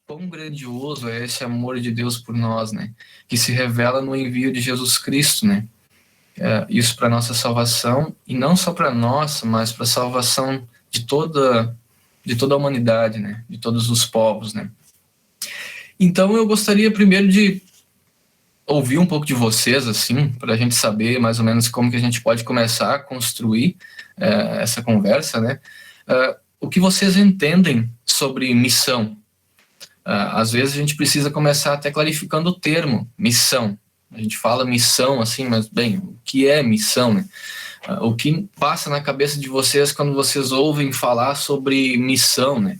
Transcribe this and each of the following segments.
Quão grandioso é esse amor de Deus por nós, né? Que se revela no envio de Jesus Cristo, né? Isso para nossa salvação, e não só para nossa, mas para a salvação de toda a humanidade, né? De todos os povos, né? Então eu gostaria primeiro de ouvir um pouco de vocês, assim, para a gente saber mais ou menos como que a gente pode começar a construir essa conversa, né? O que vocês entendem sobre missão? Às vezes a gente precisa começar até clarificando o termo, missão. A gente fala missão assim, mas, bem, o que é missão, né? O que passa na cabeça de vocês quando vocês ouvem falar sobre missão, né?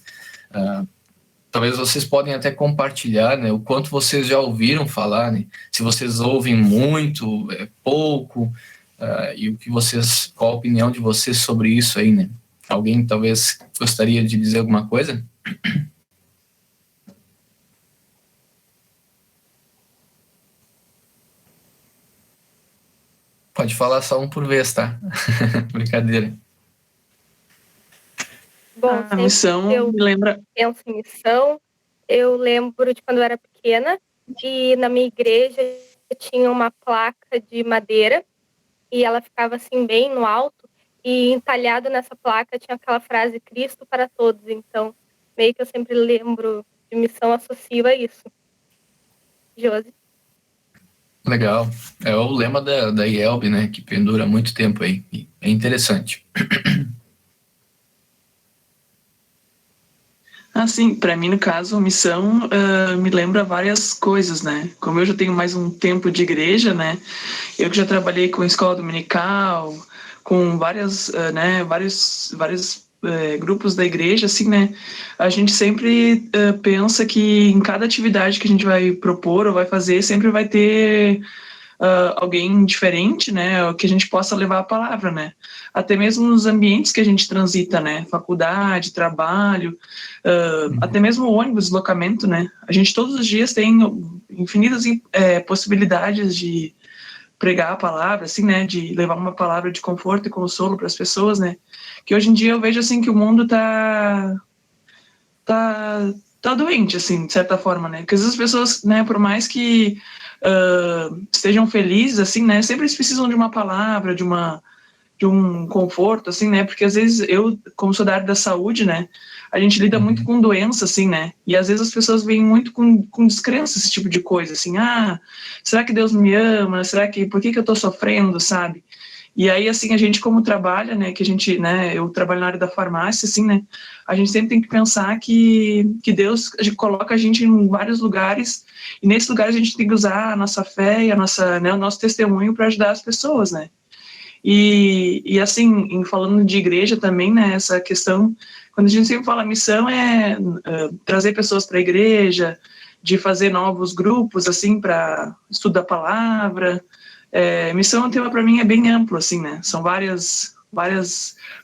Talvez vocês podem até compartilhar, né, o quanto vocês já ouviram falar, né? Se vocês ouvem muito, pouco, e o que vocês, qual a opinião de vocês sobre isso aí, né? Alguém talvez gostaria de dizer alguma coisa? Pode falar só um por vez, tá? Brincadeira. Bom, a missão eu me lembra... penso em missão, eu lembro de quando eu era pequena e na minha igreja tinha uma placa de madeira e ela ficava assim bem no alto e entalhado nessa placa tinha aquela frase Cristo para todos. Então, meio que eu sempre lembro de missão, associo a isso. Josi? Legal. É o lema da IELB, né, que pendura há muito tempo aí. É interessante. Assim, para mim, no caso, missão me lembra várias coisas, né? Como eu já tenho mais um tempo de igreja, né? Eu que já trabalhei com escola dominical, com vários grupos da igreja, assim, né? A gente sempre pensa que em cada atividade que a gente vai propor ou vai fazer, sempre vai ter alguém diferente, né, que a gente possa levar a palavra, né, até mesmo nos ambientes que a gente transita, né, faculdade, trabalho, até mesmo o ônibus, deslocamento, né, a gente todos os dias tem infinitas possibilidades de pregar a palavra, assim, né, de levar uma palavra de conforto e consolo para as pessoas, né, que hoje em dia eu vejo, assim, que o mundo tá doente, assim, de certa forma, né, porque às vezes as pessoas, né, por mais que estejam felizes, assim, né, sempre eles precisam de uma palavra, de um conforto, assim, né, porque às vezes eu, como sou da área da saúde, né, a gente lida muito com doença, assim, né, e às vezes as pessoas vêm muito com descrença, esse tipo de coisa, assim, será que Deus me ama, por que eu tô sofrendo, sabe? E aí, assim, a gente como trabalha, né, que a gente, né, eu trabalho na área da farmácia, assim, né, a gente sempre tem que pensar que Deus coloca a gente em vários lugares, e nesses lugares a gente tem que usar a nossa fé e o nosso testemunho para ajudar as pessoas, né. E assim, falando de igreja também, né, essa questão, quando a gente sempre fala missão trazer pessoas para a igreja, de fazer novos grupos, assim, para estudar a palavra. Missão é um tema para mim bem amplo, assim, né? São várias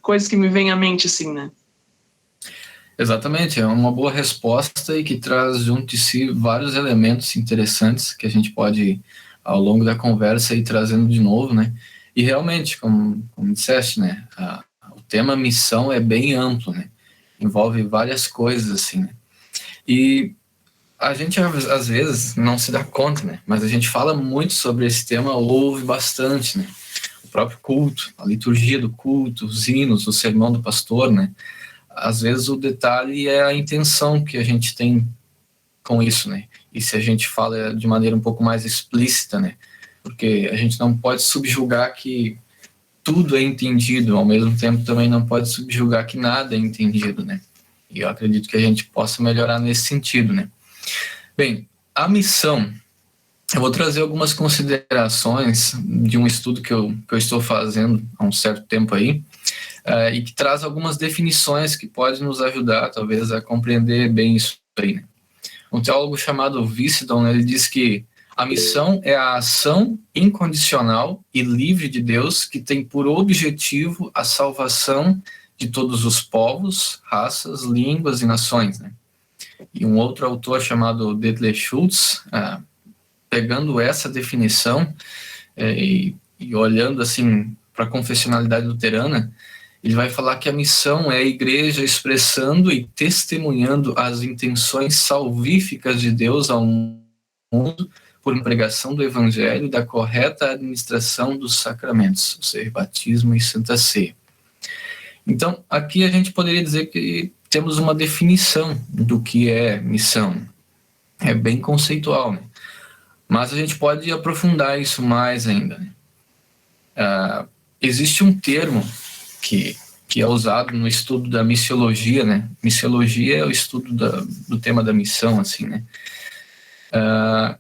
coisas que me vêm à mente, assim, né? Exatamente, é uma boa resposta e que traz junto de si vários elementos interessantes que a gente pode, ao longo da conversa, ir trazendo de novo, né? E realmente, como disseste, né? O tema missão é bem amplo, né? Envolve várias coisas, assim, né? E a gente, às vezes, não se dá conta, né? Mas a gente fala muito sobre esse tema, ouve bastante, né? O próprio culto, a liturgia do culto, os hinos, o sermão do pastor, né? Às vezes o detalhe é a intenção que a gente tem com isso, né? E se a gente fala de maneira um pouco mais explícita, né? Porque a gente não pode subjugar que tudo é entendido, ao mesmo tempo também não pode subjugar que nada é entendido, né? E eu acredito que a gente possa melhorar nesse sentido, né? Bem, a missão, eu vou trazer algumas considerações de um estudo que eu estou fazendo há um certo tempo aí, e que traz algumas definições que podem nos ajudar, talvez, a compreender bem isso aí, né? Um teólogo chamado Vissidon, ele diz que a missão é a ação incondicional e livre de Deus que tem por objetivo a salvação de todos os povos, raças, línguas e nações, né? E um outro autor chamado Detlef Schultz, pegando essa definição e olhando assim para a confessionalidade luterana, ele vai falar que a missão é a igreja expressando e testemunhando as intenções salvíficas de Deus ao mundo por pregação do evangelho e da correta administração dos sacramentos, ou seja, batismo e santa ceia. Então, aqui a gente poderia dizer que temos uma definição do que é missão. É bem conceitual, né? Mas a gente pode aprofundar isso mais ainda, né? Existe um termo que é usado no estudo da missiologia, né? Missiologia é o estudo do tema da missão, assim, né?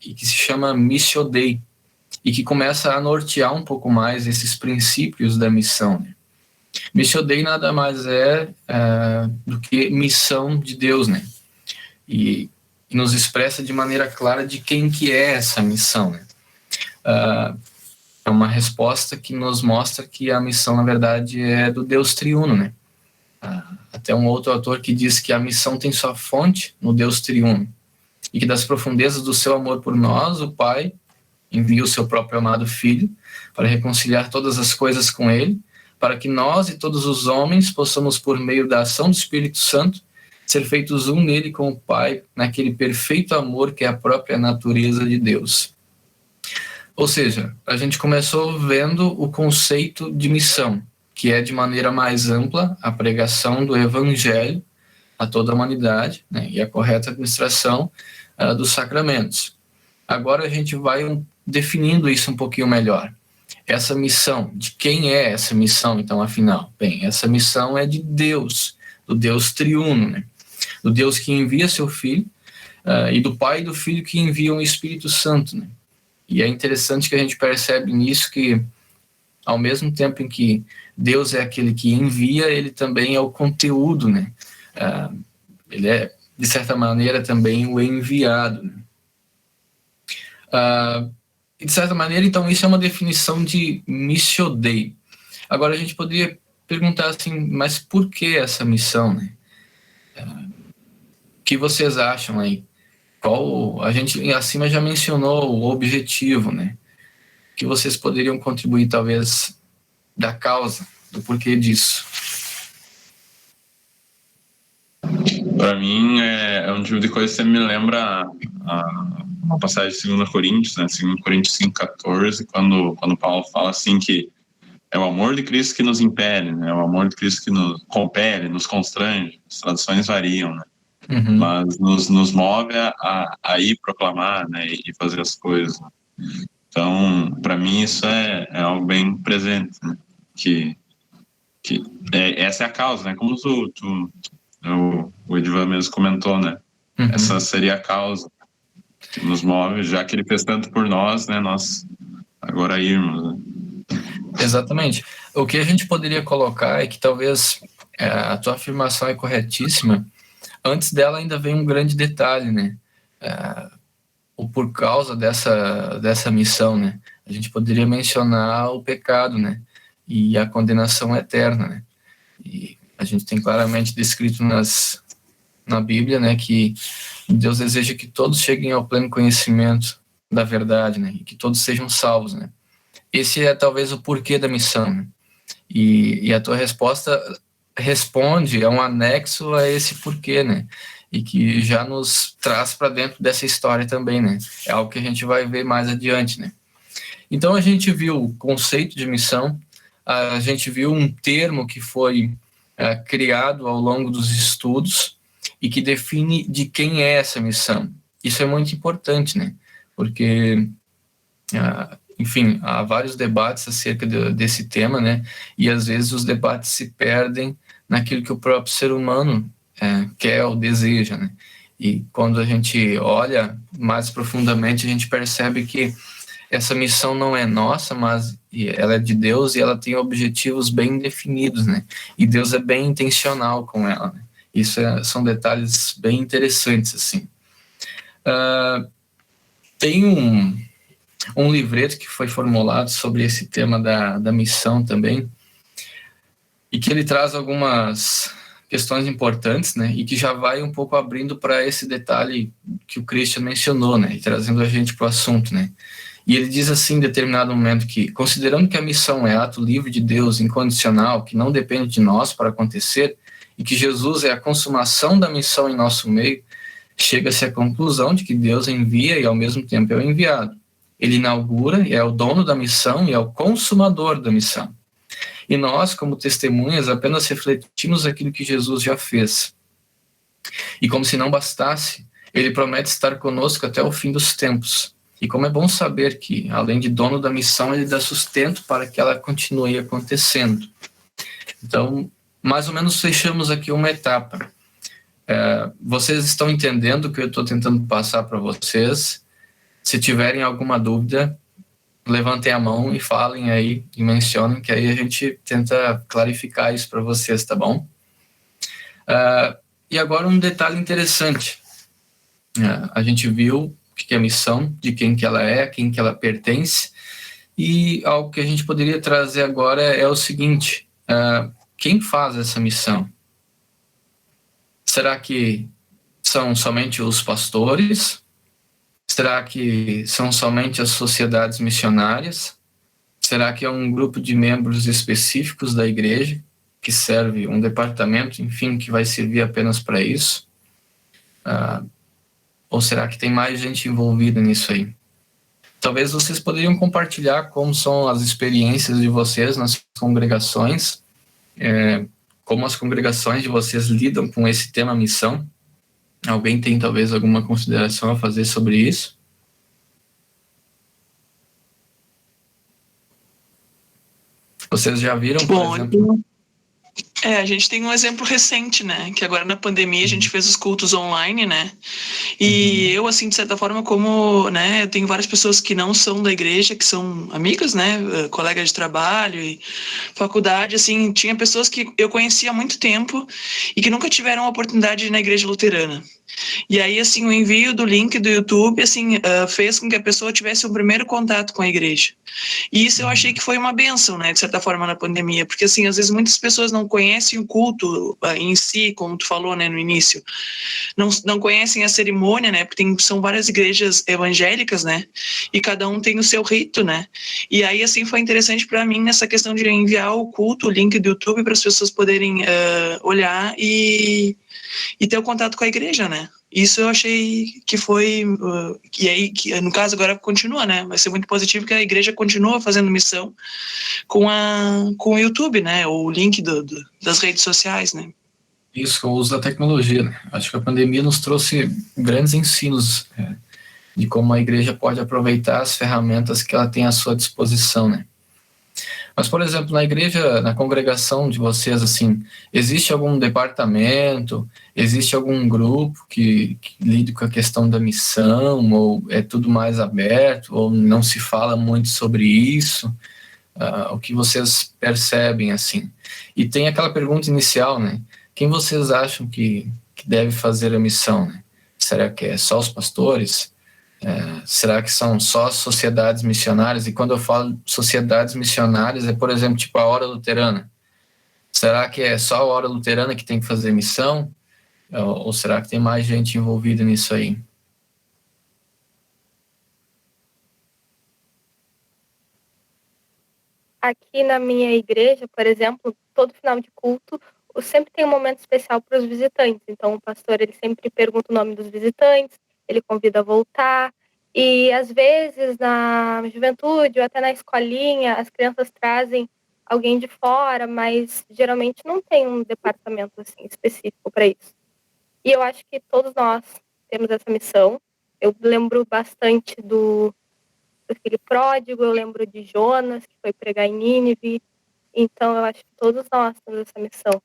E que se chama Missio Dei, e que começa a nortear um pouco mais esses princípios da missão, né? Missio Dei nada mais é do que missão de Deus, né? E nos expressa de maneira clara de quem que é essa missão, né? É uma resposta que nos mostra que a missão, na verdade, é do Deus triuno, né? Até um outro autor que diz que a missão tem sua fonte no Deus triuno, e que das profundezas do seu amor por nós, o Pai envia o seu próprio amado Filho para reconciliar todas as coisas com Ele, para que nós e todos os homens possamos, por meio da ação do Espírito Santo, ser feitos um nele com o Pai, naquele perfeito amor que é a própria natureza de Deus. Ou seja, a gente começou vendo o conceito de missão, que é de maneira mais ampla a pregação do evangelho a toda a humanidade, né, e a correta administração dos sacramentos. Agora a gente vai definindo isso um pouquinho melhor. Essa missão, de quem é essa missão, então, afinal? Bem, essa missão é de Deus, do Deus triuno, né? Do Deus que envia seu Filho, e do Pai e do Filho que enviam o Espírito Santo, né? E é interessante que a gente percebe nisso que, ao mesmo tempo em que Deus é aquele que envia, ele também é o conteúdo, né? Ele é, de certa maneira, também o enviado, né? E, de certa maneira, então, isso é uma definição de Missio Dei. Agora, a gente poderia perguntar assim, mas por que essa missão, né? O que vocês acham aí? A gente acima já mencionou o objetivo, né? Que vocês poderiam contribuir, talvez, da causa, do porquê disso. Para mim, é um tipo de coisa que você me lembra uma passagem de 2 Coríntios, né? 2 Coríntios 5,14, quando Paulo fala assim que é o amor de Cristo que nos impele, né? É o amor de Cristo que nos compele, nos constrange. As traduções variam, né? Uhum. Mas nos move a ir proclamar, né, e fazer as coisas. Então, para mim, isso é algo bem presente, né, que essa é a causa, né, como o Edivan mesmo comentou, né, Uhum. Essa seria a causa que nos move, já que ele fez tanto por nós, né, nós agora irmos, né. Exatamente. O que a gente poderia colocar é que talvez a tua afirmação é corretíssima. Antes dela ainda vem um grande detalhe, né? O por causa dessa missão, né? A gente poderia mencionar o pecado, né? E a condenação eterna, né? E a gente tem claramente descrito na Bíblia, né? Que Deus deseja que todos cheguem ao pleno conhecimento da verdade, né? E que todos sejam salvos, né? Esse é talvez o porquê da missão, né? E a tua resposta responde, é um anexo a esse porquê, né? E que já nos traz para dentro dessa história também, né? É algo que a gente vai ver mais adiante, né? Então a gente viu o conceito de missão, a gente viu um termo que foi criado ao longo dos estudos e que define de quem é essa missão. Isso é muito importante, né? Porque enfim, há vários debates acerca desse tema, né? E às vezes os debates se perdem naquilo que o próprio ser humano quer ou deseja, né? E quando a gente olha mais profundamente, a gente percebe que essa missão não é nossa, mas ela é de Deus e ela tem objetivos bem definidos, né? E Deus é bem intencional com ela, né? Isso são detalhes bem interessantes, assim. Tem um livreto que foi formulado sobre esse tema da missão também, e que ele traz algumas questões importantes, né, e que já vai um pouco abrindo para esse detalhe que o Christian mencionou, né, e trazendo a gente para o assunto, né, E ele diz assim, em determinado momento, que considerando que a missão é ato livre de Deus, incondicional, que não depende de nós para acontecer, e que Jesus é a consumação da missão em nosso meio, chega-se à conclusão de que Deus envia e ao mesmo tempo é o enviado. Ele inaugura e é o dono da missão e é o consumador da missão. E nós, como testemunhas, apenas refletimos aquilo que Jesus já fez. E como se não bastasse, ele promete estar conosco até o fim dos tempos. E como é bom saber que, além de dono da missão, ele dá sustento para que ela continue acontecendo. Então, mais ou menos fechamos aqui uma etapa. Vocês estão entendendo o que eu estou tentando passar para vocês? Se tiverem alguma dúvida, levantem a mão e falem aí e mencionem, que aí a gente tenta clarificar isso para vocês, tá bom? E agora um detalhe interessante. A gente viu o que é a missão, de quem que ela é, a quem que ela pertence, e algo que a gente poderia trazer agora é o seguinte: quem faz essa missão? Será que são somente os pastores? Será que são somente as sociedades missionárias? Será que é um grupo de membros específicos da igreja, que serve um departamento, enfim, que vai servir apenas para isso? Ou será que tem mais gente envolvida nisso aí? Talvez vocês poderiam compartilhar como são as experiências de vocês nas congregações, como as congregações de vocês lidam com esse tema missão. Alguém tem talvez alguma consideração a fazer sobre isso? Vocês já viram, por exemplo? A gente tem um exemplo recente, né? Que agora na pandemia a gente fez os cultos online, né? E eu, assim, de certa forma, como, né? Eu tenho várias pessoas que não são da igreja, que são amigas, né? Colegas de trabalho e faculdade, assim. Tinha pessoas que eu conhecia há muito tempo e que nunca tiveram a oportunidade de ir na igreja luterana. E aí, assim, o envio do link do YouTube, assim, fez com que a pessoa tivesse um primeiro contato com a igreja. E isso eu achei que foi uma bênção, né, de certa forma, na pandemia, porque, assim, às vezes muitas pessoas não conhecem o culto em si, como tu falou, né, no início, não conhecem a cerimônia, né, porque são várias igrejas evangélicas, né, e cada um tem o seu rito, né, e aí, assim, foi interessante para mim nessa questão de enviar o culto, o link do YouTube, para as pessoas poderem olhar e ter o contato com a igreja, né? Isso eu achei que foi... e aí, que, no caso, agora continua, né? Vai ser muito positivo que a igreja continua fazendo missão com o YouTube, né? O link das redes sociais, né? Isso, com o uso da tecnologia, né? Acho que a pandemia nos trouxe grandes ensinos de como a igreja pode aproveitar as ferramentas que ela tem à sua disposição, né? Mas, por exemplo, na igreja, na congregação de vocês, assim, existe algum departamento, existe algum grupo que lida com a questão da missão, ou é tudo mais aberto, ou não se fala muito sobre isso? O que vocês percebem, assim? E tem aquela pergunta inicial, né? Quem vocês acham que deve fazer a missão, né? Será que é só os pastores? Será que são só sociedades missionárias? E quando eu falo sociedades missionárias, é, por exemplo, tipo a Hora Luterana. Será que é só a Hora Luterana que tem que fazer missão? Ou será que tem mais gente envolvida nisso aí? Aqui na minha igreja, por exemplo, todo final de culto, sempre tem um momento especial para os visitantes. Então, o pastor, ele sempre pergunta o nome dos visitantes, ele convida a voltar. E, às vezes, na juventude ou até na escolinha, as crianças trazem alguém de fora, mas geralmente não tem um departamento assim, específico para isso. E eu acho que todos nós temos essa missão. Eu lembro bastante do filho pródigo, eu lembro de Jonas, que foi pregar em Nínive. Então, eu acho que todos nós temos essa missão.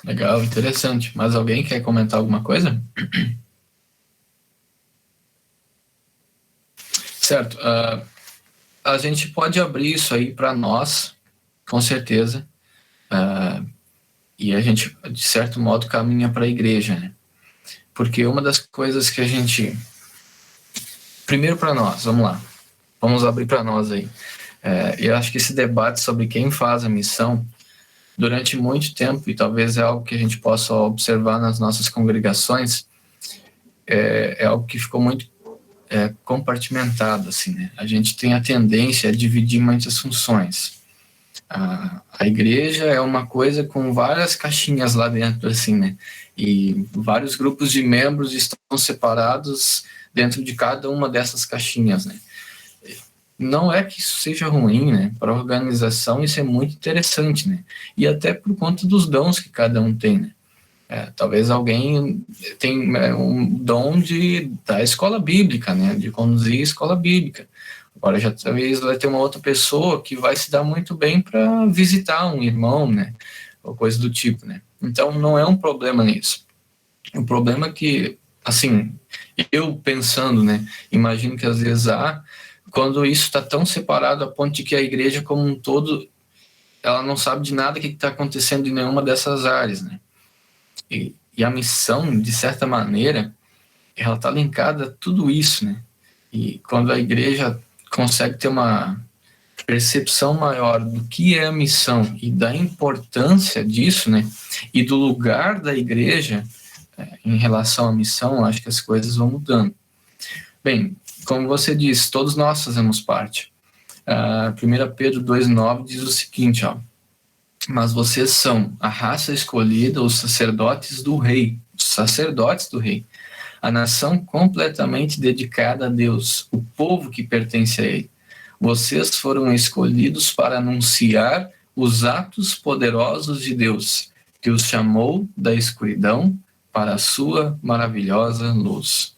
Legal, interessante. Mas alguém quer comentar alguma coisa? Certo. A gente pode abrir isso aí para nós, com certeza. E a gente, de certo modo, caminha para a igreja, né? Porque uma das coisas que a gente... Primeiro para nós, vamos lá. Vamos abrir para nós aí. Eu acho que esse debate sobre quem faz a missão, durante muito tempo, e talvez é algo que a gente possa observar nas nossas congregações, é algo que ficou muito compartimentado, assim, né? A gente tem a tendência a dividir muitas funções. A igreja é uma coisa com várias caixinhas lá dentro, assim, né? E vários grupos de membros estão separados dentro de cada uma dessas caixinhas, né? Não é que isso seja ruim, né? Para a organização isso é muito interessante, né? E até por conta dos dons que cada um tem, né? Talvez alguém tenha um dom da escola bíblica, né? De conduzir a escola bíblica. Agora já talvez vai ter uma outra pessoa que vai se dar muito bem para visitar um irmão, né? Ou coisa do tipo, né? Então não é um problema nisso. O problema é que, assim, eu pensando, né? Imagino que às vezes quando isso está tão separado a ponto de que a igreja como um todo, ela não sabe de nada que está acontecendo em nenhuma dessas áreas, né? E a missão, de certa maneira, ela está linkada a tudo isso, né? E quando a igreja consegue ter uma percepção maior do que é a missão e da importância disso, né? E do lugar da igreja em relação à missão, acho que as coisas vão mudando. Bem, como você disse, todos nós fazemos parte. 1 Pedro 2,9 diz o seguinte, ó: mas vocês são a raça escolhida, os sacerdotes do rei, a nação completamente dedicada a Deus, o povo que pertence a ele. Vocês foram escolhidos para anunciar os atos poderosos de Deus, que os chamou da escuridão para a sua maravilhosa luz.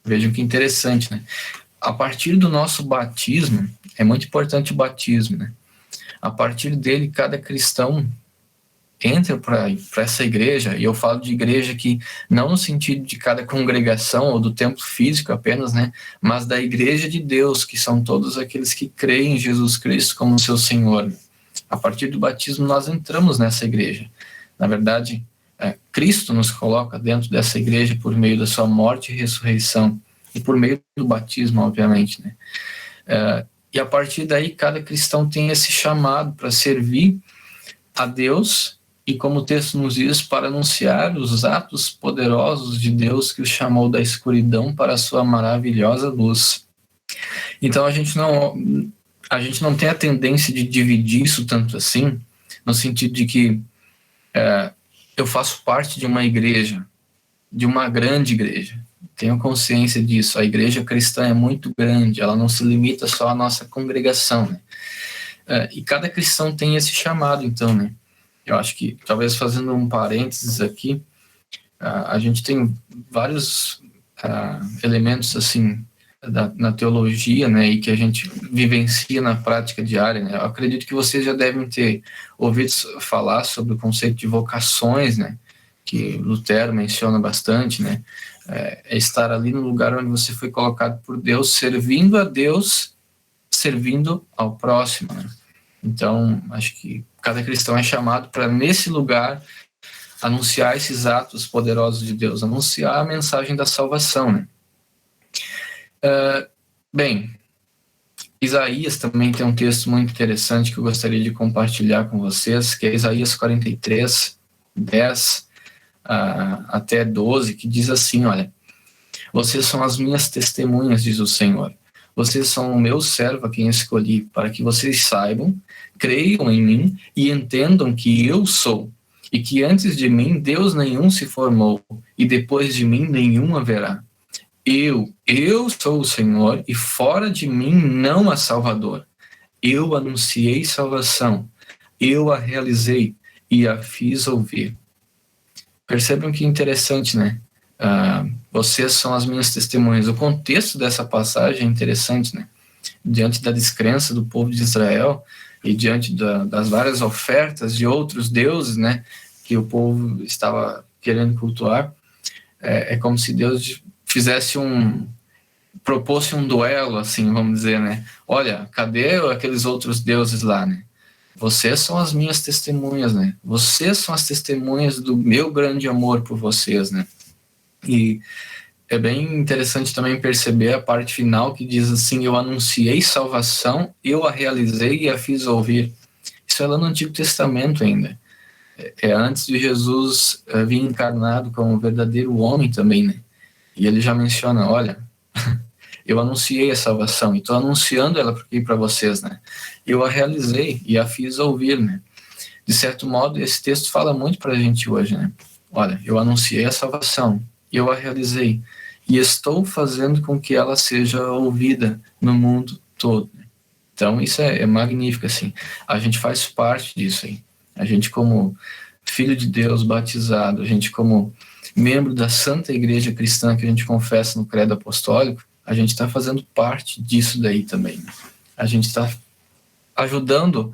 Vejam que interessante, né? A partir do nosso batismo, é muito importante o batismo, né? A partir dele, cada cristão entra para essa igreja, e eu falo de igreja que não no sentido de cada congregação ou do templo físico apenas, né, mas da igreja de Deus, que são todos aqueles que creem em Jesus Cristo como seu Senhor. A partir do batismo nós entramos nessa igreja. Na verdade, Cristo nos coloca dentro dessa igreja por meio da sua morte e ressurreição, e por meio do batismo, obviamente, né. E a partir daí, cada cristão tem esse chamado para servir a Deus e, como o texto nos diz, para anunciar os atos poderosos de Deus que o chamou da escuridão para a sua maravilhosa luz. Então, a gente não tem a tendência de dividir isso tanto assim, no sentido de que eu faço parte de uma igreja, de uma grande igreja. Tenho consciência disso. A igreja cristã é muito grande, ela não se limita só à nossa congregação, né? E cada cristão tem esse chamado, então, né? Eu acho que, talvez fazendo um parênteses aqui, a gente tem vários elementos, assim, na teologia, né, e que a gente vivencia na prática diária, né? Eu acredito que vocês já devem ter ouvido falar sobre o conceito de vocações, né, que Lutero menciona bastante, né? É estar ali no lugar onde você foi colocado por Deus, servindo a Deus, servindo ao próximo, né? Então, acho que cada cristão é chamado para, nesse lugar, anunciar esses atos poderosos de Deus, anunciar a mensagem da salvação, né? Bem, Isaías também tem um texto muito interessante que eu gostaria de compartilhar com vocês, que é Isaías 43, 10 até 12, que diz assim, olha: vocês são as minhas testemunhas, diz o Senhor. Vocês são o meu servo a quem escolhi, para que vocês saibam, creiam em mim e entendam que eu sou, e que antes de mim Deus nenhum se formou, e depois de mim nenhum haverá. Eu sou o Senhor, e fora de mim não há Salvador. Eu anunciei salvação, eu a realizei e a fiz ouvir. Percebam que interessante, né? Vocês são as minhas testemunhas. O contexto dessa passagem é interessante, né? Diante da descrença do povo de Israel e diante das várias ofertas de outros deuses, né, que o povo estava querendo cultuar, é como se Deus propôs um duelo, assim, vamos dizer, né? Olha, cadê aqueles outros deuses lá, né? Vocês são as minhas testemunhas, né? Vocês são as testemunhas do meu grande amor por vocês, né? E é bem interessante também perceber a parte final que diz assim: eu anunciei salvação, eu a realizei e a fiz ouvir. Isso é lá no Antigo Testamento ainda. É antes de Jesus vir encarnado como um verdadeiro homem também, né? E ele já menciona, olha, eu anunciei a salvação e estou anunciando ela aqui para vocês, né? Eu a realizei e a fiz ouvir, né? De certo modo, esse texto fala muito para a gente hoje, né? Olha, eu anunciei a salvação, eu a realizei e estou fazendo com que ela seja ouvida no mundo todo. Então, isso é magnífico, assim. A gente faz parte disso aí. A gente, como filho de Deus batizado, a gente, como membro da Santa Igreja Cristã que a gente confessa no Credo Apostólico, a gente está fazendo parte disso daí também. A gente está ajudando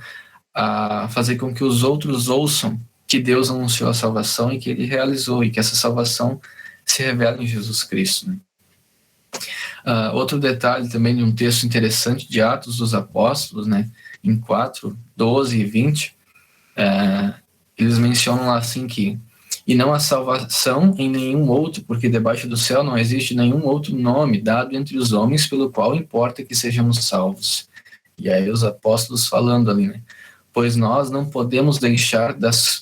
a fazer com que os outros ouçam que Deus anunciou a salvação e que Ele realizou, e que essa salvação se revela em Jesus Cristo, né? Outro detalhe também de um texto interessante de Atos dos Apóstolos, né, em 4, 12 e 20, eles mencionam lá assim que e não há salvação em nenhum outro, porque debaixo do céu não existe nenhum outro nome dado entre os homens pelo qual importa que sejamos salvos. E aí os apóstolos falando ali, né, pois nós não podemos deixar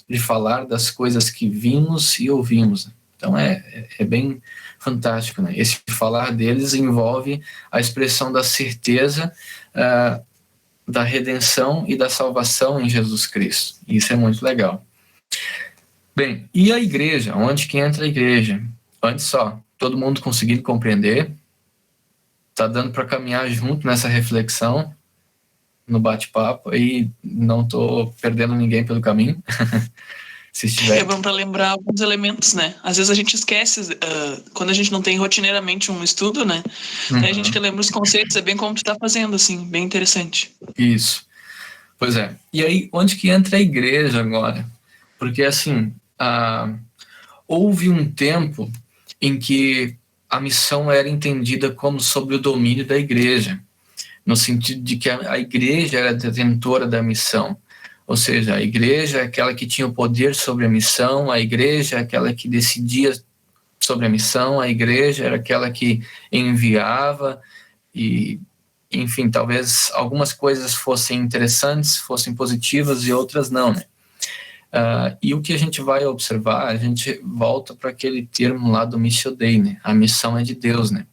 de falar das coisas que vimos e ouvimos. Então é bem fantástico, né? Esse falar deles envolve a expressão da certeza da redenção e da salvação em Jesus Cristo. Isso é muito legal. Bem, e a igreja? Onde que entra a igreja? Antes só, todo mundo conseguindo compreender? Tá dando para caminhar junto nessa reflexão, no bate-papo, e não tô perdendo ninguém pelo caminho? Se estiver... É bom para lembrar alguns elementos, né? Às vezes a gente esquece, quando a gente não tem rotineiramente um estudo, né? Aí a gente relembra os conceitos, é bem como tu tá fazendo, assim, bem interessante. Isso. Pois é. E aí, onde que entra a igreja agora? Porque, assim, houve um tempo em que a missão era entendida como sob o domínio da igreja, no sentido de que a igreja era detentora da missão. Ou seja, a igreja é aquela que tinha o poder sobre a missão, a igreja é aquela que decidia sobre a missão, a igreja era aquela que enviava e, enfim, talvez algumas coisas fossem interessantes, fossem positivas e outras não, né? E o que a gente vai observar, a gente volta para aquele termo lá do Missio Dei, né? A missão é de Deus, né?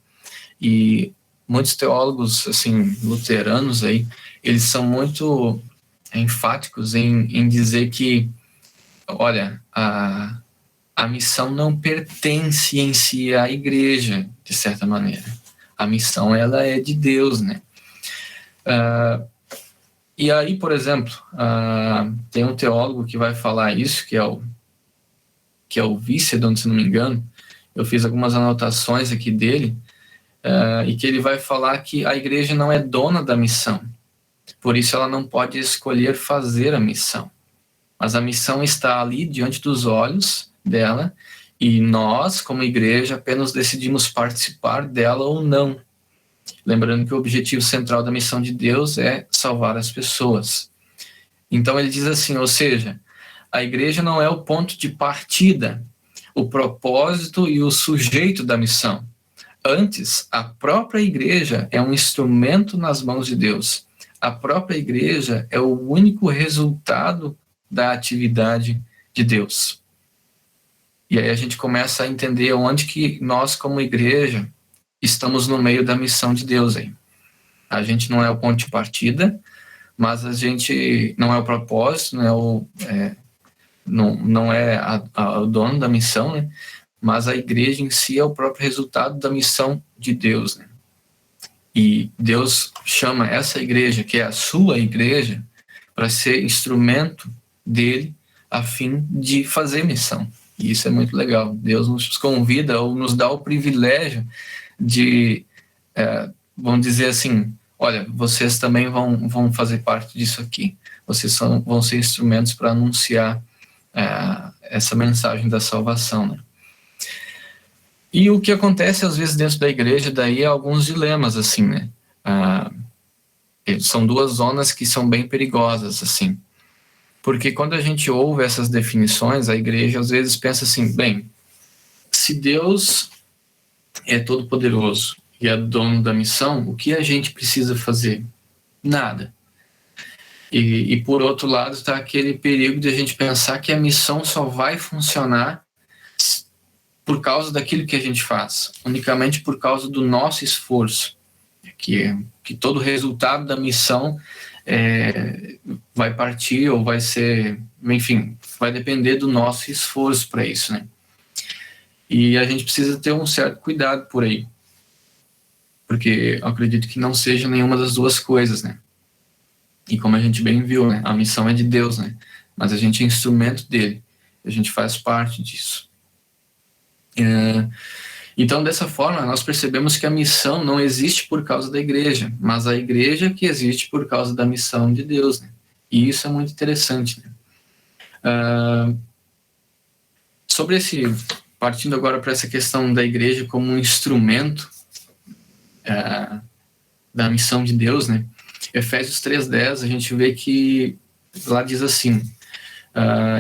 E muitos teólogos, assim, luteranos aí, eles são muito enfáticos em dizer que, olha, a missão não pertence em si à igreja, de certa maneira. A missão, ela é de Deus, né? E aí, por exemplo, tem um teólogo que vai falar isso, que é o Vicedon, se não me engano. Eu fiz algumas anotações aqui dele, e que ele vai falar que a igreja não é dona da missão. Por isso ela não pode escolher fazer a missão. Mas a missão está ali diante dos olhos dela e nós, como igreja, apenas decidimos participar dela ou não. Lembrando que o objetivo central da missão de Deus é salvar as pessoas. Então ele diz assim, ou seja, a igreja não é o ponto de partida, o propósito e o sujeito da missão. Antes, a própria igreja é um instrumento nas mãos de Deus. A própria igreja é o único resultado da atividade de Deus. E aí a gente começa a entender onde que nós, como igreja, estamos no meio da missão de Deus aí. A gente não é o ponto de partida, mas a gente não é o propósito, não é o dono da missão, né? Mas a igreja em si é o próprio resultado da missão de Deus, né? E Deus chama essa igreja, que é a sua igreja, para ser instrumento dele a fim de fazer missão. E isso é muito legal. Deus nos convida ou nos dá o privilégio de, vamos dizer assim, olha, vocês também vão fazer parte disso aqui. Vocês vão ser instrumentos para anunciar essa mensagem da salvação, né? E o que acontece às vezes dentro da igreja, daí é alguns dilemas, assim, né? São duas zonas que são bem perigosas, assim. Porque quando a gente ouve essas definições, a igreja às vezes pensa assim, bem, se Deus é todo poderoso e é dono da missão, o que a gente precisa fazer? Nada. E por outro lado está aquele perigo de a gente pensar que a missão só vai funcionar por causa daquilo que a gente faz, unicamente por causa do nosso esforço. que todo resultado da missão vai partir ou vai ser, enfim, vai depender do nosso esforço para isso, né? E a gente precisa ter um certo cuidado por aí, porque eu acredito que não seja nenhuma das duas coisas, né? E como a gente bem viu, né? A missão é de Deus, né? Mas a gente é instrumento dele, a gente faz parte disso. Então, dessa forma, nós percebemos que a missão não existe por causa da igreja, mas a igreja que existe por causa da missão de Deus, né? E isso é muito interessante, né? Partindo agora para essa questão da igreja como um instrumento da missão de Deus, né? Efésios 3:10, a gente vê que lá diz assim,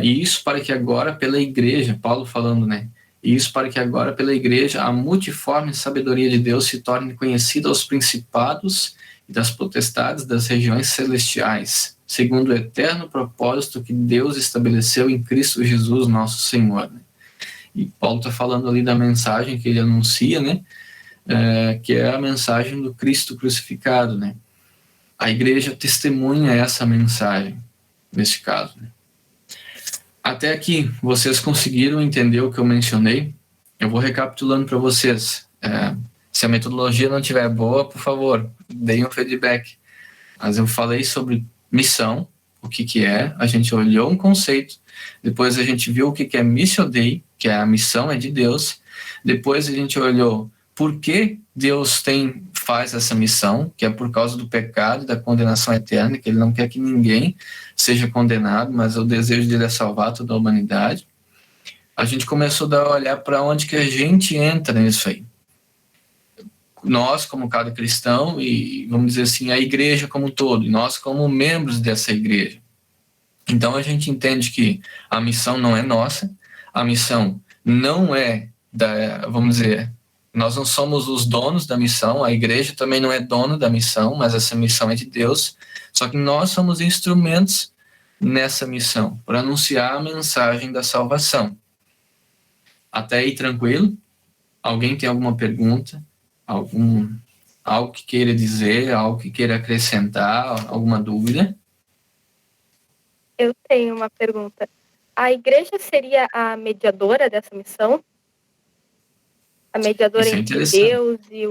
e isso para que agora pela igreja, Paulo falando, né? E isso para que agora pela igreja a multiforme sabedoria de Deus se torne conhecida aos principados e das potestades das regiões celestiais, segundo o eterno propósito que Deus estabeleceu em Cristo Jesus, nosso Senhor. Né? E Paulo está falando ali da mensagem que ele anuncia, né? Que é a mensagem do Cristo crucificado, né? A igreja testemunha essa mensagem, nesse caso, né? Até aqui, vocês conseguiram entender o que eu mencionei? Eu vou recapitulando para vocês. Se a metodologia não estiver boa, por favor, deem um feedback. Mas eu falei sobre missão, o que é, a gente olhou um conceito, depois a gente viu o que é Missio Dei, que é a missão é de Deus, depois a gente olhou por que Deus faz essa missão, que é por causa do pecado e da condenação eterna, que ele não quer que ninguém seja condenado, mas o desejo dele é salvar toda a humanidade. A gente começou a olhar para onde que a gente entra nisso aí. Nós, como cada cristão, e vamos dizer assim, a igreja como um todo, e nós como membros dessa igreja. Então a gente entende que a missão não é nossa, a missão não é vamos dizer, nós não somos os donos da missão, a igreja também não é dona da missão, mas essa missão é de Deus, só que nós somos instrumentos nessa missão, para anunciar a mensagem da salvação. Até aí tranquilo? Alguém tem alguma pergunta? Algo que queira dizer, algo que queira acrescentar, alguma dúvida? Eu tenho uma pergunta. A igreja seria a mediadora dessa missão? A mediadora entre Deus e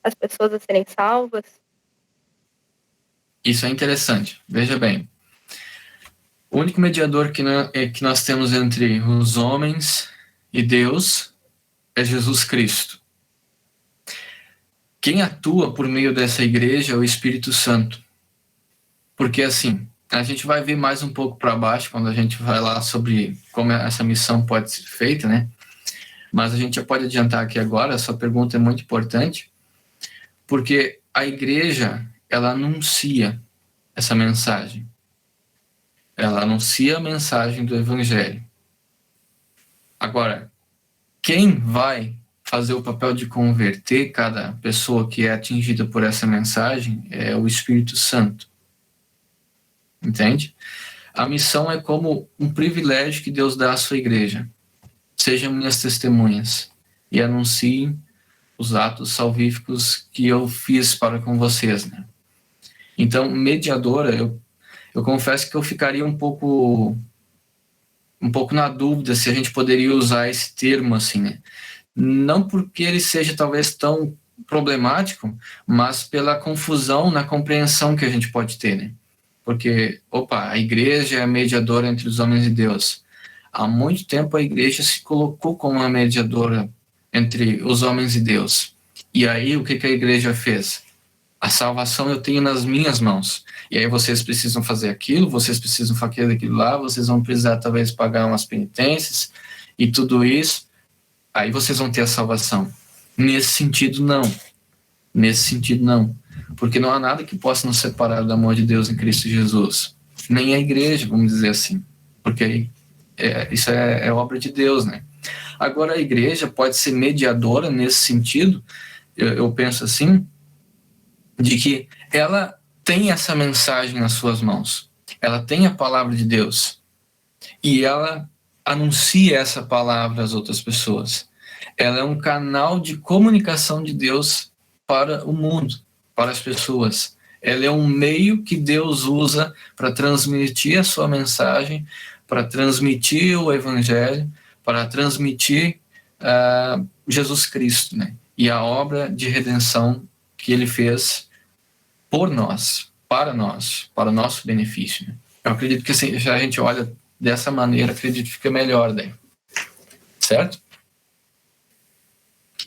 as pessoas a serem salvas? Isso é interessante. Veja bem. O único mediador que nós temos entre os homens e Deus é Jesus Cristo. Quem atua por meio dessa igreja é o Espírito Santo. Porque assim, a gente vai ver mais um pouco para baixo quando a gente vai lá sobre como essa missão pode ser feita, né? Mas a gente já pode adiantar aqui agora, essa pergunta é muito importante, porque a igreja, ela anuncia essa mensagem. Ela anuncia a mensagem do Evangelho. Agora, quem vai fazer o papel de converter cada pessoa que é atingida por essa mensagem é o Espírito Santo. Entende? A missão é como um privilégio que Deus dá à sua igreja. Sejam minhas testemunhas e anunciem os atos salvíficos que eu fiz para com vocês, né? Então, mediadora, eu confesso que eu ficaria um pouco na dúvida se a gente poderia usar esse termo assim, né? Não porque ele seja talvez tão problemático, mas pela confusão na compreensão que a gente pode ter, né? Porque, a igreja é a mediadora entre os homens e Deus. Há muito tempo a igreja se colocou como uma mediadora entre os homens e Deus. E aí o que a igreja fez? A salvação eu tenho nas minhas mãos. E aí vocês precisam fazer aquilo, vocês precisam fazer aquilo lá, vocês vão precisar talvez pagar umas penitências e tudo isso. Aí vocês vão ter a salvação. Nesse sentido, não. Porque não há nada que possa nos separar do amor de Deus em Cristo Jesus. Nem a igreja, vamos dizer assim. Porque isso é obra de Deus, né? Agora, a igreja pode ser mediadora nesse sentido, eu penso assim, de que ela tem essa mensagem nas suas mãos. Ela tem a palavra de Deus. E ela anuncia essa palavra às outras pessoas. Ela é um canal de comunicação de Deus para o mundo, para as pessoas. Ela é um meio que Deus usa para transmitir a sua mensagem, para transmitir o Evangelho, para transmitir Jesus Cristo, né? E a obra de redenção que ele fez por nós, para o nosso benefício, né? Eu acredito que assim, se a gente olha dessa maneira, acredito que fica melhor daí. Certo?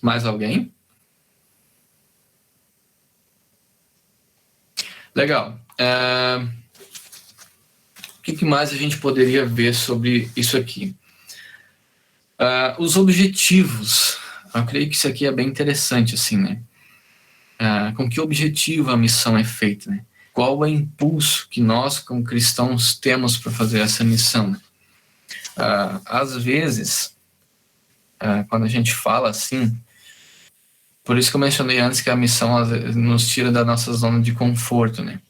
Mais alguém? Legal. O que mais a gente poderia ver sobre isso aqui? Os objetivos. Eu creio que isso aqui é bem interessante, assim, né? Com que objetivo a missão é feita, né? Qual é o impulso que nós, como cristãos, temos para fazer essa missão, né? Às vezes, quando a gente fala assim, por isso que eu mencionei antes que a missão às vezes, nos tira da nossa zona de conforto, né?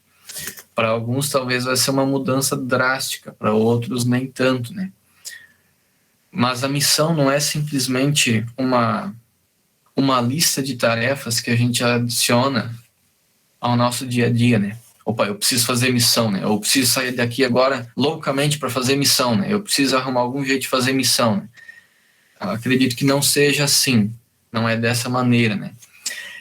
Para alguns talvez vai ser uma mudança drástica, para outros nem tanto, né? Mas a missão não é simplesmente uma lista de tarefas que a gente adiciona ao nosso dia a dia, né? Opa, eu preciso fazer missão, né? Eu preciso sair daqui agora loucamente para fazer missão, né? Eu preciso arrumar algum jeito de fazer missão, né? Eu acredito que não seja assim, não é dessa maneira, né?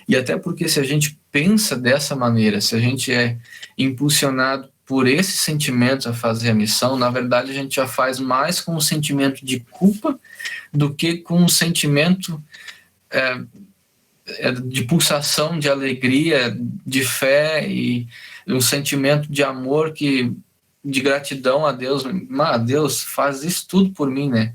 E até porque se a gente pensa dessa maneira, se a gente é impulsionado por esse sentimento a fazer a missão, na verdade a gente já faz mais com um sentimento de culpa do que com um sentimento de pulsação, de alegria, de fé e um sentimento de amor, de gratidão a Deus. Deus faz isso tudo por mim, né?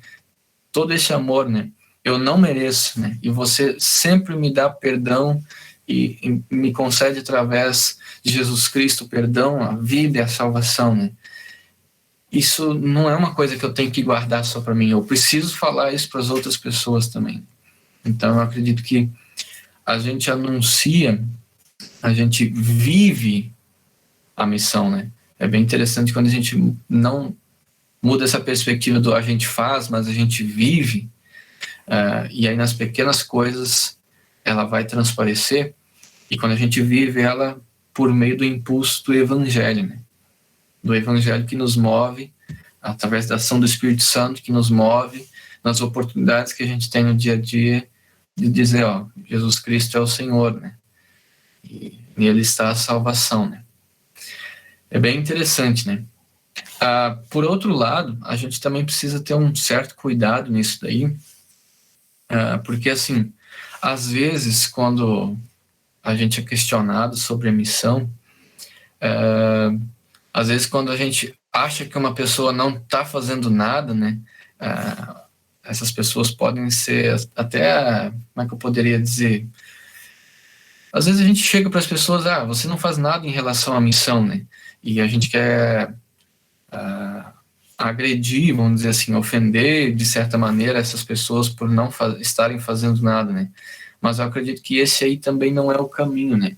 Todo esse amor, né? Eu não mereço, né? E você sempre me dá perdão e me concede através de Jesus Cristo perdão, a vida e a salvação, né? Isso não é uma coisa que eu tenho que guardar só para mim. Eu preciso falar isso para as outras pessoas também. Então eu acredito que a gente anuncia, a gente vive a missão, né? É bem interessante quando a gente não muda essa perspectiva do a gente faz, mas a gente vive, e aí nas pequenas coisas ela vai transparecer, e quando a gente vive ela por meio do impulso do Evangelho, né? Do Evangelho que nos move, através da ação do Espírito Santo, que nos move nas oportunidades que a gente tem no dia a dia, de dizer, Jesus Cristo é o Senhor, né? E nele está a salvação, né? É bem interessante, né? Por outro lado, a gente também precisa ter um certo cuidado nisso daí, porque, assim, às vezes, quando a gente é questionado sobre a missão, às vezes, quando a gente acha que uma pessoa não está fazendo nada, né? Essas pessoas podem ser até, como é que eu poderia dizer? Às vezes a gente chega para as pessoas, você não faz nada em relação à missão, né? E a gente quer agredir, vamos dizer assim, ofender de certa maneira essas pessoas por não estarem fazendo nada, né? Mas eu acredito que esse aí também não é o caminho, né?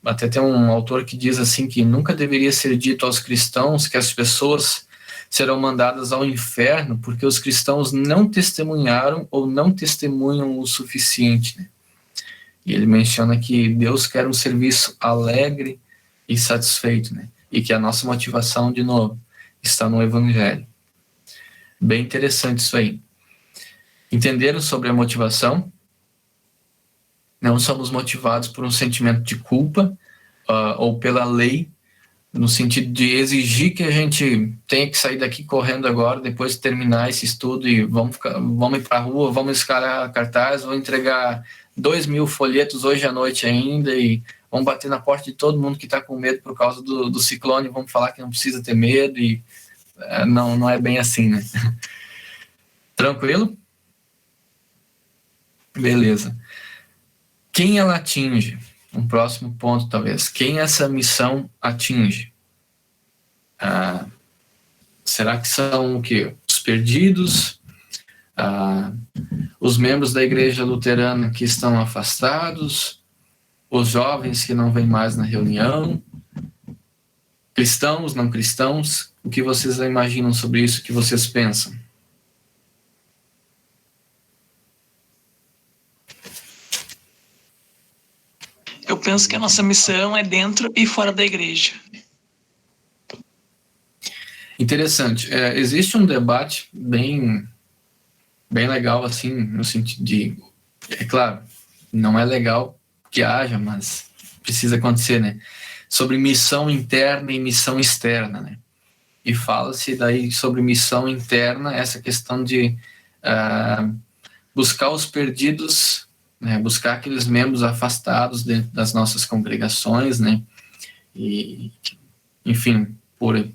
Até tem um autor que diz assim que nunca deveria ser dito aos cristãos que as pessoas serão mandadas ao inferno porque os cristãos não testemunharam ou não testemunham o suficiente, né? E ele menciona que Deus quer um serviço alegre e satisfeito, né? E que a nossa motivação, de novo, está no Evangelho. Bem interessante isso aí. Entenderam sobre a motivação? Não somos motivados por um sentimento de culpa ou pela lei, no sentido de exigir que a gente tenha que sair daqui correndo agora, depois de terminar esse estudo e vamos ir para a rua, vamos escalar cartaz, vou entregar 2.000 folhetos hoje à noite ainda e vamos bater na porta de todo mundo que está com medo por causa do ciclone, vamos falar que não precisa ter medo e não é bem assim, né? Tranquilo? Beleza. Quem ela atinge? Um próximo ponto, talvez. Quem essa missão atinge? Será que são o quê? Os perdidos? Os membros da igreja luterana que estão afastados? Os jovens que não vêm mais na reunião? Cristãos, não cristãos? O que vocês imaginam sobre isso? O que vocês pensam? penso que a nossa missão é dentro e fora da igreja. Interessante. Existe um debate bem legal, assim, no sentido de... É claro, não é legal que haja, mas precisa acontecer, né? Sobre missão interna e missão externa, né? E fala-se daí sobre missão interna, essa questão de buscar os perdidos, né? Buscar aqueles membros afastados dentro das nossas congregações, né? E, enfim, por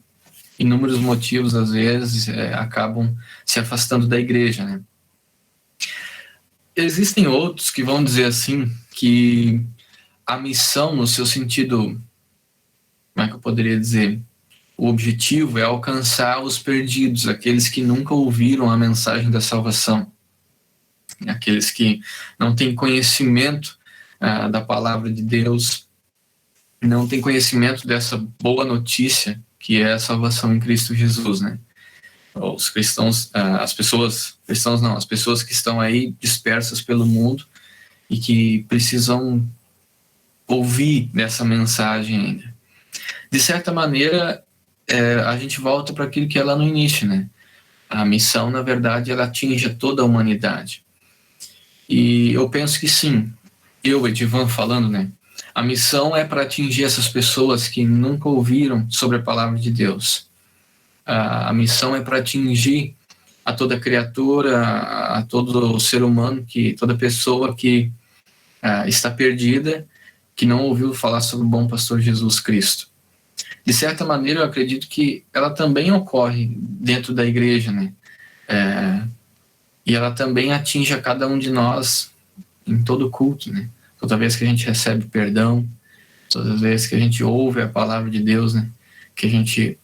inúmeros motivos, às vezes, acabam se afastando da igreja, né? Existem outros que vão dizer assim, que a missão, no seu sentido, como é que eu poderia dizer? O objetivo é alcançar os perdidos, aqueles que nunca ouviram a mensagem da salvação, aqueles que não têm conhecimento da palavra de Deus, não têm conhecimento dessa boa notícia que é a salvação em Cristo Jesus, né? Os cristãos, as pessoas que estão aí dispersas pelo mundo e que precisam ouvir dessa mensagem ainda. De certa maneira, a gente volta para aquilo que é lá no início, né? A missão, na verdade, ela atinge toda a humanidade. E eu penso que sim, Edivan, falando, né? A missão é para atingir essas pessoas que nunca ouviram sobre a palavra de Deus. A missão é para atingir a toda criatura, a todo ser humano, toda pessoa que está perdida, que não ouviu falar sobre o bom pastor Jesus Cristo. De certa maneira, eu acredito que ela também ocorre dentro da igreja, né? E ela também atinge a cada um de nós em todo culto, né? Toda vez que a gente recebe perdão, toda vez que a gente ouve a palavra de Deus, né? Que a gente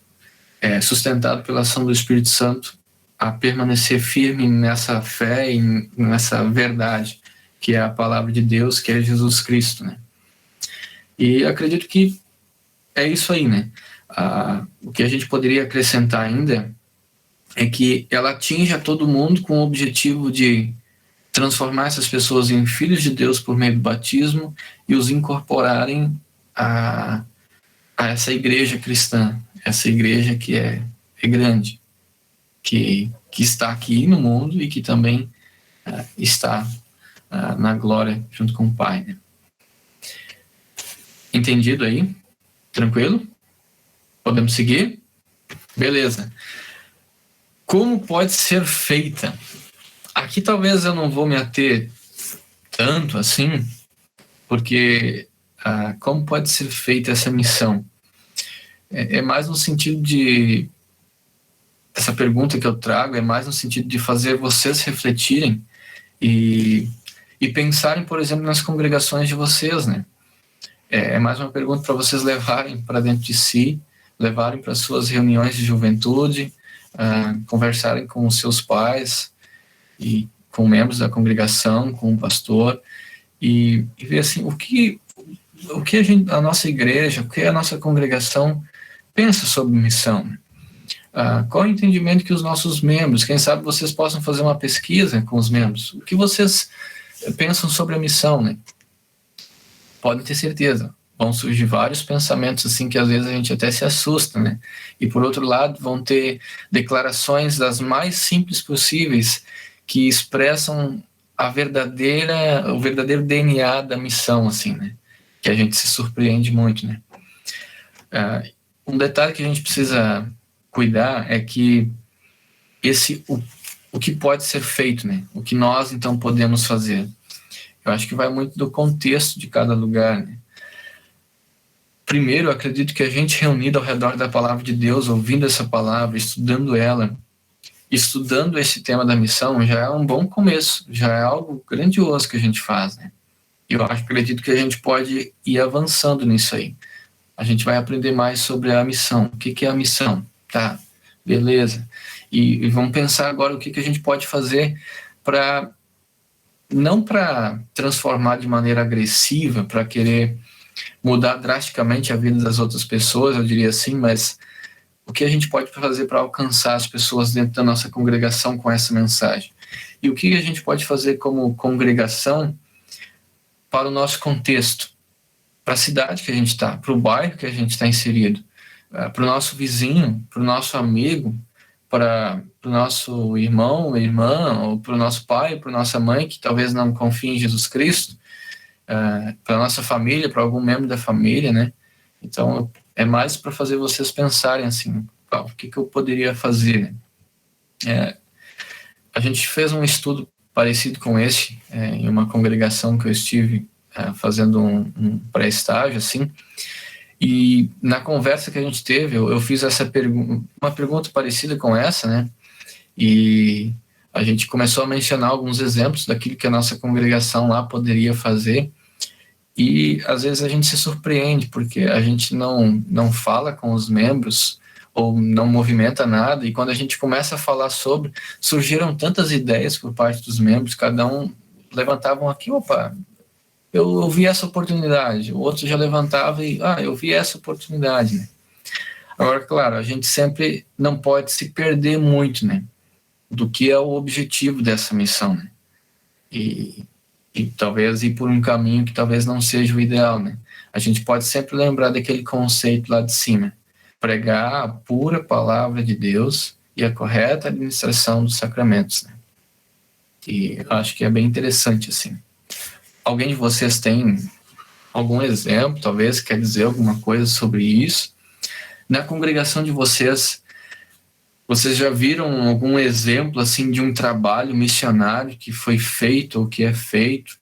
é sustentado pela ação do Espírito Santo a permanecer firme nessa fé e nessa verdade, que é a palavra de Deus, que é Jesus Cristo, né? E acredito que é isso aí, né? O que a gente poderia acrescentar ainda é que ela atinge a todo mundo com o objetivo de transformar essas pessoas em filhos de Deus por meio do batismo e os incorporarem a essa igreja cristã, essa igreja que é grande, que está aqui no mundo e que também está na glória junto com o Pai, né? Entendido aí? Tranquilo? Podemos seguir? Beleza. Como pode ser feita? Aqui talvez eu não vou me ater tanto assim, porque como pode ser feita essa missão? É mais no sentido de... Essa pergunta que eu trago é mais no sentido de fazer vocês refletirem e pensarem, por exemplo, nas congregações de vocês, né? É mais uma pergunta para vocês levarem para dentro de si, levarem para suas reuniões de juventude, conversarem com os seus pais e com membros da congregação, com o pastor, e ver assim, o que a nossa igreja, o que a nossa congregação pensa sobre missão. Qual é o entendimento que os nossos membros, quem sabe vocês possam fazer uma pesquisa com os membros, o que vocês pensam sobre a missão, né? Podem ter certeza, vão surgir vários pensamentos assim que às vezes a gente até se assusta, né? E por outro lado, vão ter declarações das mais simples possíveis que expressam o verdadeiro DNA da missão, assim, né? Que a gente se surpreende muito, né? Um detalhe que a gente precisa cuidar é que o que pode ser feito, né? O que nós, então, podemos fazer. Eu acho que vai muito do contexto de cada lugar, né? Primeiro, eu acredito que a gente reunido ao redor da palavra de Deus, ouvindo essa palavra, estudando ela, estudando esse tema da missão, já é um bom começo, já é algo grandioso que a gente faz, né? E eu acredito que a gente pode ir avançando nisso aí. A gente vai aprender mais sobre a missão. O que é a missão? Tá, beleza. E vamos pensar agora o que a gente pode fazer não para transformar de maneira agressiva, para querer mudar drasticamente a vida das outras pessoas, eu diria assim, mas o que a gente pode fazer para alcançar as pessoas dentro da nossa congregação com essa mensagem? E o que a gente pode fazer como congregação para o nosso contexto? para a cidade que a gente está, para o bairro que a gente está inserido, para o nosso vizinho, para o nosso amigo, para o nosso irmão, irmã, ou para o nosso pai, para a nossa mãe, que talvez não confie em Jesus Cristo, para a nossa família, para algum membro da família, né? Então, é mais para fazer vocês pensarem assim, o que eu poderia fazer, né? A gente fez um estudo parecido com esse, em uma congregação que eu estive fazendo um pré-estágio, assim, e na conversa que a gente teve, eu fiz uma pergunta parecida com essa, né? E a gente começou a mencionar alguns exemplos daquilo que a nossa congregação lá poderia fazer, e às vezes a gente se surpreende, porque a gente não fala com os membros, ou não movimenta nada, e quando a gente começa a falar sobre, surgiram tantas ideias por parte dos membros, cada um levantavam aqui, opa, eu vi essa oportunidade, o outro já levantava e, eu vi essa oportunidade, né? Agora, claro, a gente sempre não pode se perder muito, né, do que é o objetivo dessa missão, né? E talvez ir por um caminho que talvez não seja o ideal, né? A gente pode sempre lembrar daquele conceito lá de cima, pregar a pura palavra de Deus e a correta administração dos sacramentos, né? E acho que é bem interessante, assim. Alguém de vocês tem algum exemplo, talvez, quer dizer alguma coisa sobre isso? Na congregação de vocês já viram algum exemplo, assim, de um trabalho missionário que foi feito ou que é feito?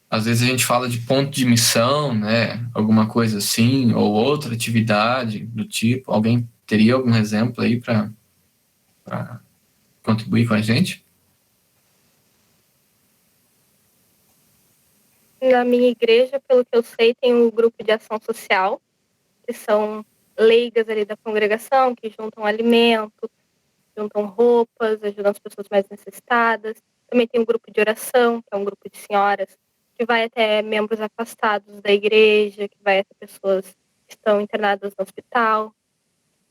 Às vezes a gente fala de ponto de missão, né? Alguma coisa assim, ou outra atividade do tipo. Alguém teria algum exemplo aí para contribuir com a gente? Na minha igreja, pelo que eu sei, tem um grupo de ação social, que são leigas ali da congregação, que juntam alimento, juntam roupas, ajudam as pessoas mais necessitadas. Também tem um grupo de oração, que é um grupo de senhoras, que vai até membros afastados da igreja, que vai até pessoas que estão internadas no hospital,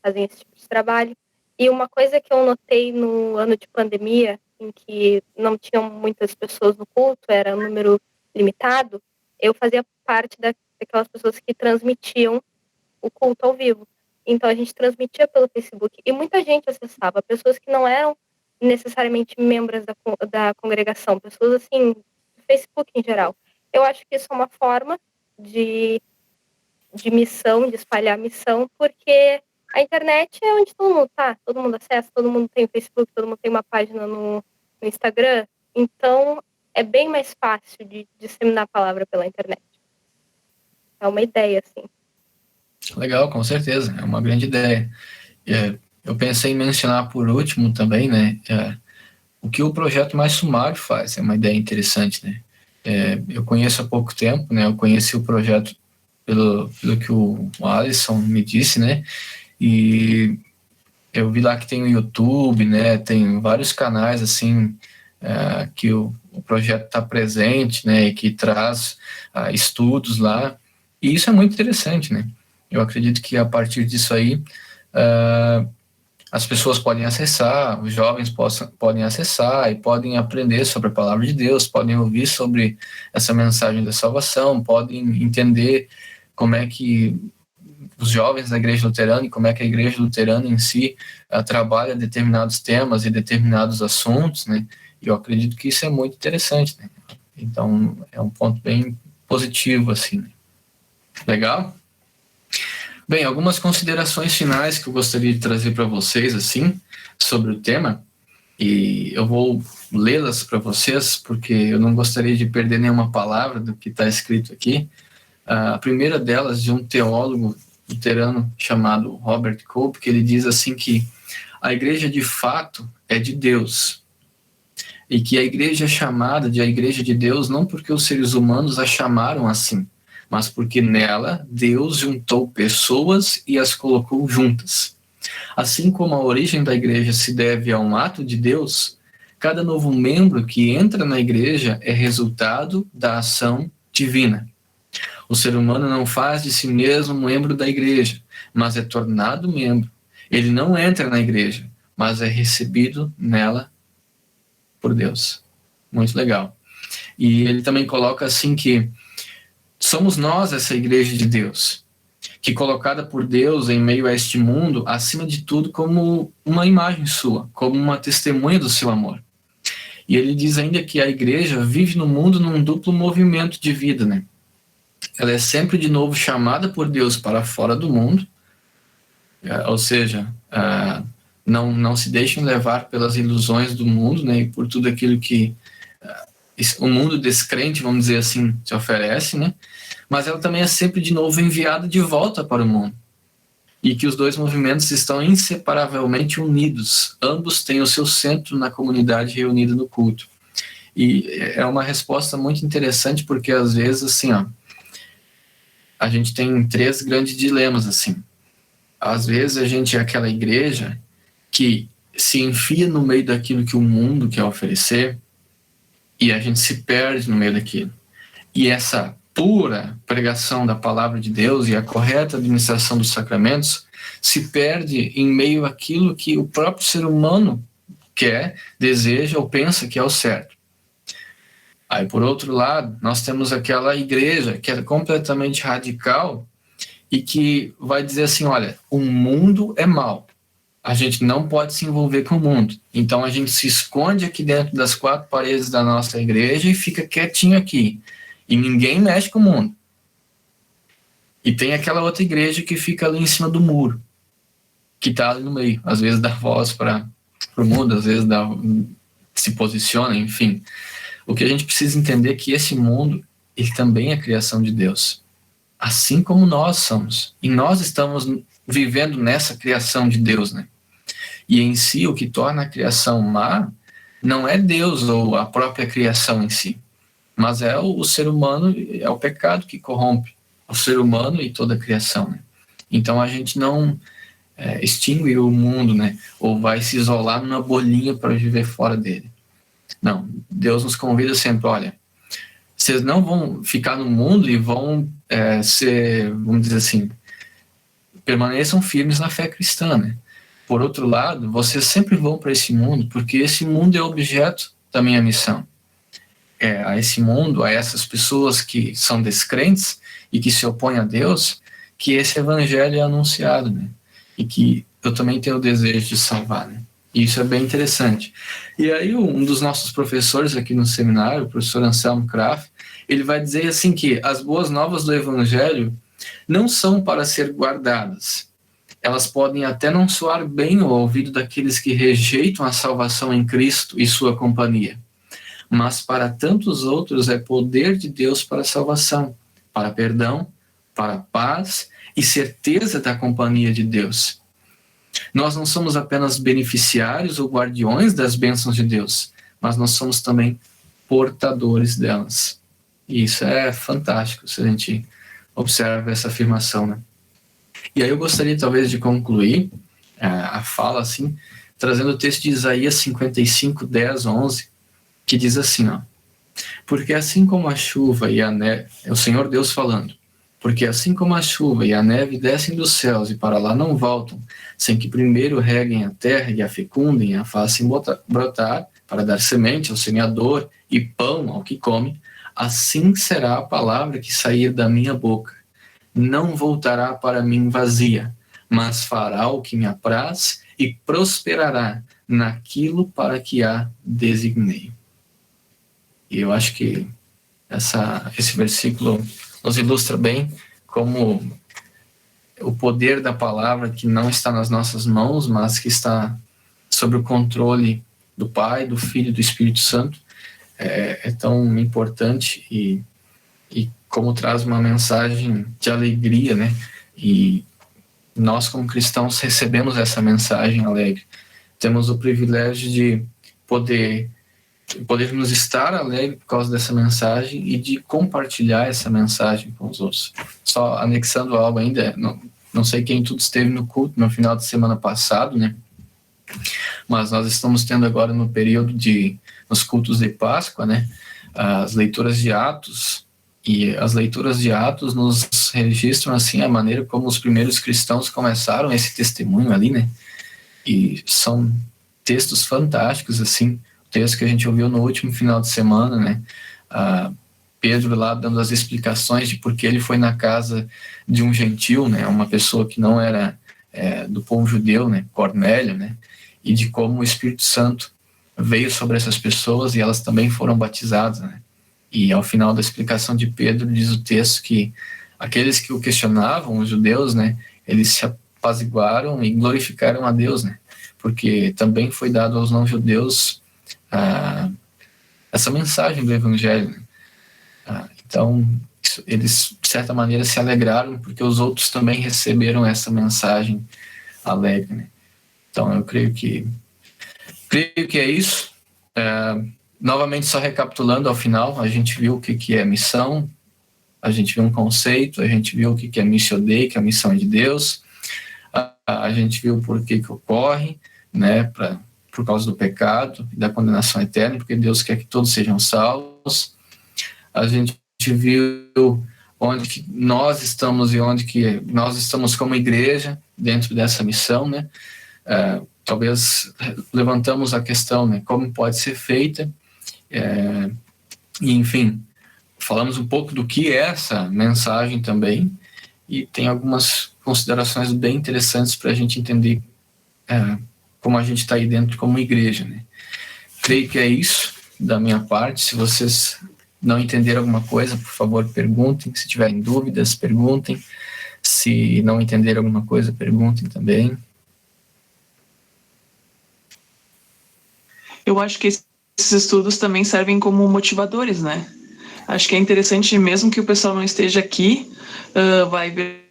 fazem esse tipo de trabalho. E uma coisa que eu notei no ano de pandemia, em que não tinham muitas pessoas no culto, era um número limitado, eu fazia parte daquelas pessoas que transmitiam o culto ao vivo. Então a gente transmitia pelo Facebook e muita gente acessava, pessoas que não eram necessariamente membros da congregação, pessoas assim, do Facebook em geral. Eu acho que isso é uma forma de missão, de espalhar a missão, porque a internet é onde todo mundo tá, todo mundo acessa, todo mundo tem o Facebook, todo mundo tem uma página no Instagram, então é bem mais fácil de disseminar a palavra pela internet. É uma ideia, assim. Legal, com certeza, é uma grande ideia. Eu pensei em mencionar por último também, né, o que o projeto Mais Sumário faz, é uma ideia interessante, né. Eu conheço há pouco tempo, né, eu conheci o projeto pelo que o Alisson me disse, né, e eu vi lá que tem o YouTube, né, tem vários canais, assim, que o projeto está presente, né, e que traz estudos lá, e isso é muito interessante, né. Eu acredito que a partir disso aí, as pessoas podem acessar, os jovens podem acessar e podem aprender sobre a palavra de Deus, podem ouvir sobre essa mensagem da salvação, podem entender como é que os jovens da igreja luterana e como é que a igreja luterana em si trabalha determinados temas e determinados assuntos, né? E eu acredito que isso é muito interessante, né? Então, é um ponto bem positivo, assim. Legal? Bem, algumas considerações finais que eu gostaria de trazer para vocês, assim, sobre o tema, e eu vou lê-las para vocês, porque eu não gostaria de perder nenhuma palavra do que está escrito aqui. A primeira delas, de um teólogo luterano chamado Robert Cope, que ele diz assim que a igreja de fato é de Deus, e que a igreja é chamada de a igreja de Deus não porque os seres humanos a chamaram assim, mas porque nela Deus juntou pessoas e as colocou juntas. Assim como a origem da igreja se deve a um ato de Deus, cada novo membro que entra na igreja é resultado da ação divina. O ser humano não faz de si mesmo membro da igreja, mas é tornado membro. Ele não entra na igreja, mas é recebido nela por Deus. Muito legal. E ele também coloca assim que somos nós essa igreja de Deus, que colocada por Deus em meio a este mundo, acima de tudo, como uma imagem sua, como uma testemunha do seu amor. E ele diz ainda que a igreja vive no mundo num duplo movimento de vida, né? Ela é sempre de novo chamada por Deus para fora do mundo, ou seja, não se deixem levar pelas ilusões do mundo, né? E por tudo aquilo que o mundo descrente, vamos dizer assim, te oferece, né? Mas ela também é sempre de novo enviada de volta para o mundo. E que os dois movimentos estão inseparavelmente unidos. Ambos têm o seu centro na comunidade reunida no culto. E é uma resposta muito interessante, porque às vezes, assim, a gente tem 3 grandes dilemas, assim. Às vezes a gente é aquela igreja que se enfia no meio daquilo que o mundo quer oferecer, e a gente se perde no meio daquilo. E essa pura pregação da palavra de Deus e a correta administração dos sacramentos se perde em meio àquilo que o próprio ser humano quer, deseja ou pensa que é o certo. Aí, por outro lado, nós temos aquela igreja que é completamente radical e que vai dizer assim, olha, o mundo é mau, a gente não pode se envolver com o mundo, então a gente se esconde aqui dentro das 4 paredes da nossa igreja e fica quietinho aqui, e ninguém mexe com o mundo. E tem aquela outra igreja que fica ali em cima do muro, que está ali no meio, às vezes dá voz para o mundo, às vezes se posiciona, enfim. O que a gente precisa entender é que esse mundo, ele também é criação de Deus, assim como nós somos, e nós estamos vivendo nessa criação de Deus, né? E em si, o que torna a criação má não é Deus ou a própria criação em si, mas é o ser humano, é o pecado que corrompe o ser humano e toda a criação, né? Então a gente não extingue o mundo, né? Ou vai se isolar numa bolinha para viver fora dele. Não, Deus nos convida sempre, olha, vocês não vão ficar no mundo e vão ser, vamos dizer assim, permaneçam firmes na fé cristã, né? Por outro lado, vocês sempre vão para esse mundo, porque esse mundo é objeto da minha missão. A esse mundo, a essas pessoas que são descrentes e que se opõem a Deus, que esse evangelho é anunciado, né? E que eu também tenho o desejo de salvar, né? E isso é bem interessante. E aí um dos nossos professores aqui no seminário, o professor Anselmo Kraft, ele vai dizer assim que as boas novas do evangelho não são para ser guardadas. Elas podem até não soar bem ao ouvido daqueles que rejeitam a salvação em Cristo e sua companhia. Mas para tantos outros é poder de Deus para a salvação, para perdão, para paz e certeza da companhia de Deus. Nós não somos apenas beneficiários ou guardiões das bênçãos de Deus, mas nós somos também portadores delas. E isso é fantástico se a gente observa essa afirmação, né? E aí eu gostaria talvez de concluir a fala assim, trazendo o texto de Isaías 55, 10, 11, que diz assim, porque assim como a chuva e a neve, é o Senhor Deus falando, porque assim como a chuva e a neve descem dos céus e para lá não voltam, sem que primeiro reguem a terra e a fecundem, a façam brotar, para dar semente ao semeador e pão ao que come, assim será a palavra que sair da minha boca. Não voltará para mim vazia, mas fará o que me apraz e prosperará naquilo para que a designei. E eu acho que esse versículo nos ilustra bem como o poder da palavra que não está nas nossas mãos, mas que está sob o controle do Pai, do Filho e do Espírito Santo, é tão importante e como traz uma mensagem de alegria, né? E nós, como cristãos, recebemos essa mensagem alegre. Temos o privilégio de podermos estar alegres por causa dessa mensagem e de compartilhar essa mensagem com os outros. Só anexando algo ainda, não sei quem tudo esteve no culto no final de semana passado, né? Mas nós estamos tendo agora no período nos cultos de Páscoa, né? As leituras de Atos. E as leituras de Atos nos registram assim a maneira como os primeiros cristãos começaram esse testemunho ali, né? E são textos fantásticos, assim, o texto que a gente ouviu no último final de semana, né? Pedro lá dando as explicações de por que ele foi na casa de um gentil, né, uma pessoa que não era do povo judeu, né, Cornélio, né, e de como o Espírito Santo veio sobre essas pessoas e elas também foram batizadas, né. E ao final da explicação de Pedro diz o texto que aqueles que o questionavam, os judeus, né, eles se apaziguaram e glorificaram a Deus, né, porque também foi dado aos não-judeus essa mensagem do Evangelho, né. Então, eles, de certa maneira, se alegraram porque os outros também receberam essa mensagem alegre, né? Então, eu creio que é isso. Novamente, só recapitulando, ao final, a gente viu o que é missão, a gente viu um conceito, a gente viu o que é Missio Dei, que é a missão de Deus, a gente viu por que ocorre, né, por causa do pecado e da condenação eterna, porque Deus quer que todos sejam salvos. A gente viu onde que nós estamos e onde que nós estamos como igreja dentro dessa missão, né? Talvez levantamos a questão, né, como pode ser feita, e enfim, falamos um pouco do que é essa mensagem também, e tem algumas considerações bem interessantes para a gente entender como a gente está aí dentro como igreja, né? Creio que é isso da minha parte. Se vocês não entenderam alguma coisa, por favor, perguntem. Se tiverem dúvidas, perguntem. Se não entenderam alguma coisa, perguntem também. Eu acho que esses estudos também servem como motivadores, né? Acho que é interessante, mesmo que o pessoal não esteja aqui, vai ver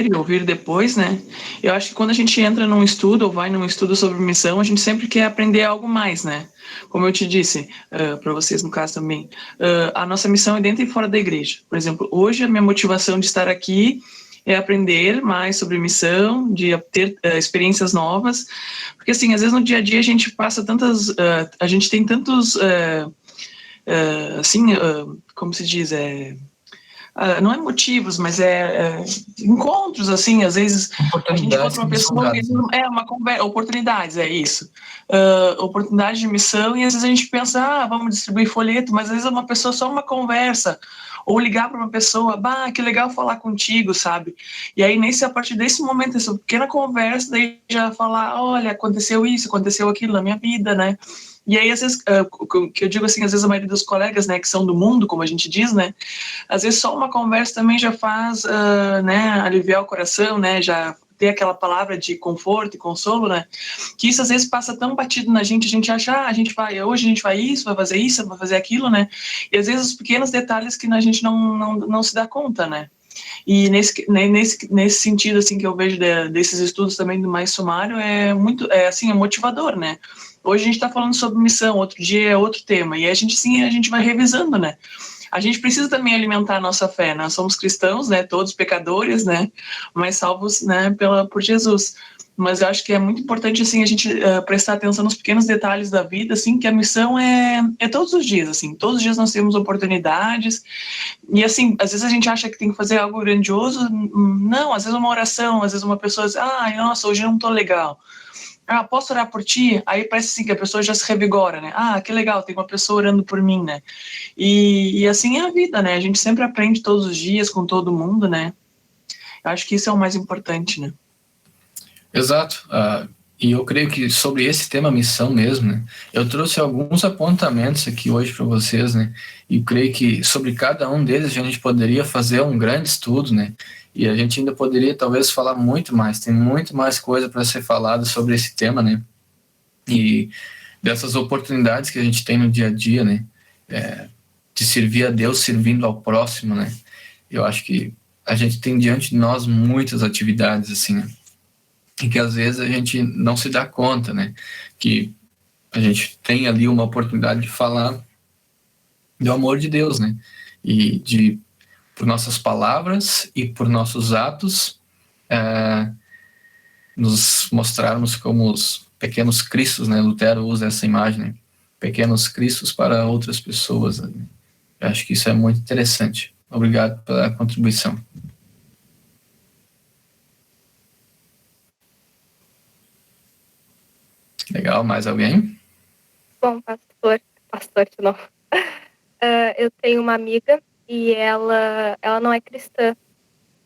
e ouvir depois, né? Eu acho que quando a gente entra num estudo ou vai num estudo sobre missão, a gente sempre quer aprender algo mais, né? Como eu te disse, para vocês no caso também, a nossa missão é dentro e fora da igreja. Por exemplo, hoje a minha motivação de estar aqui é aprender mais sobre missão, de ter experiências novas, porque assim, às vezes no dia a dia a gente passa tantas, a gente tem tantos, assim, como se diz, não é motivos, mas encontros, assim, às vezes a gente encontra uma pessoa, uma conversa, oportunidades, é isso. Oportunidade de missão, e às vezes a gente pensa, vamos distribuir folheto, mas às vezes uma pessoa, só uma conversa, ou ligar para uma pessoa, que legal falar contigo, sabe? E aí, a partir desse momento, essa pequena conversa, daí já falar, olha, aconteceu isso, aconteceu aquilo na minha vida, né? E aí, às vezes, que eu digo assim, às vezes a maioria dos colegas, né, que são do mundo, como a gente diz, né, às vezes só uma conversa também já faz, né, aliviar o coração, né, já ter aquela palavra de conforto e consolo, né, que isso às vezes passa tão batido na gente, a gente acha, hoje a gente vai isso, vai fazer aquilo, né, e às vezes os pequenos detalhes que a gente não se dá conta, né. E nesse sentido, assim, que eu vejo desses estudos também do mais sumário, assim, é motivador, né. Hoje a gente está falando sobre missão, outro dia é outro tema, e a gente vai revisando, né. A gente precisa também alimentar a nossa fé. Nós somos cristãos, né, todos pecadores, né, mas salvos, né, por Jesus. Mas eu acho que é muito importante, assim, a gente prestar atenção nos pequenos detalhes da vida, assim, que a missão é todos os dias, assim, todos os dias nós temos oportunidades, e assim, às vezes a gente acha que tem que fazer algo grandioso, não, às vezes uma oração, às vezes uma pessoa diz, nossa, hoje eu não tô legal, posso orar por ti? Aí parece assim que a pessoa já se revigora, né? Que legal, tem uma pessoa orando por mim, né? E assim é a vida, né? A gente sempre aprende todos os dias com todo mundo, né? Eu acho que isso é o mais importante, né? Exato. E eu creio que sobre esse tema missão mesmo, né? Eu trouxe alguns apontamentos aqui hoje para vocês, né? E creio que sobre cada um deles a gente poderia fazer um grande estudo, né? E a gente ainda poderia talvez falar muito mais. Tem muito mais coisa para ser falada sobre esse tema, né? E dessas oportunidades que a gente tem no dia a dia, né? De servir a Deus servindo ao próximo, né? Eu acho que a gente tem diante de nós muitas atividades, assim, né? E que às vezes a gente não se dá conta, né? Que a gente tem ali uma oportunidade de falar do amor de Deus, né? E por nossas palavras e por nossos atos, nos mostrarmos como os pequenos cristos, né? Lutero usa essa imagem, né? Pequenos cristos para outras pessoas, né? Eu acho que isso é muito interessante. Obrigado pela contribuição. Legal, mais alguém? Bom, pastor de novo. Eu tenho uma amiga e ela não é cristã.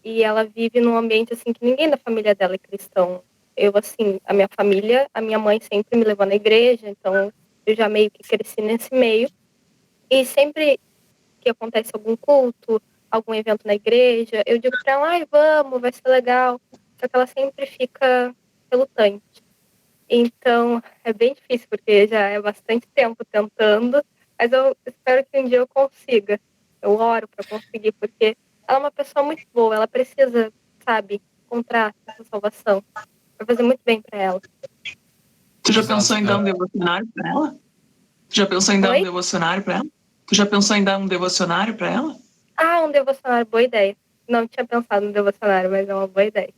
E ela vive num ambiente, assim, que ninguém da família dela é cristão. Eu, assim, a minha família, a minha mãe sempre me levou na igreja, então eu já meio que cresci nesse meio. E sempre que acontece algum culto, algum evento na igreja, eu digo pra ela, ai, vamos, vai ser legal. Só que ela sempre fica relutante. Então, é bem difícil, porque já é bastante tempo tentando, mas eu espero que um dia eu consiga. Eu oro para conseguir, porque ela é uma pessoa muito boa, ela precisa, sabe, encontrar essa salvação. Vai fazer muito bem para ela. Tu já Exato, pensou em dar um devocionário para ela? Tu já pensou em dar um devocionário para ela? Tu já pensou em dar um devocionário para ela? Ah, um devocionário, boa ideia. Não tinha pensado no devocionário, mas é uma boa ideia.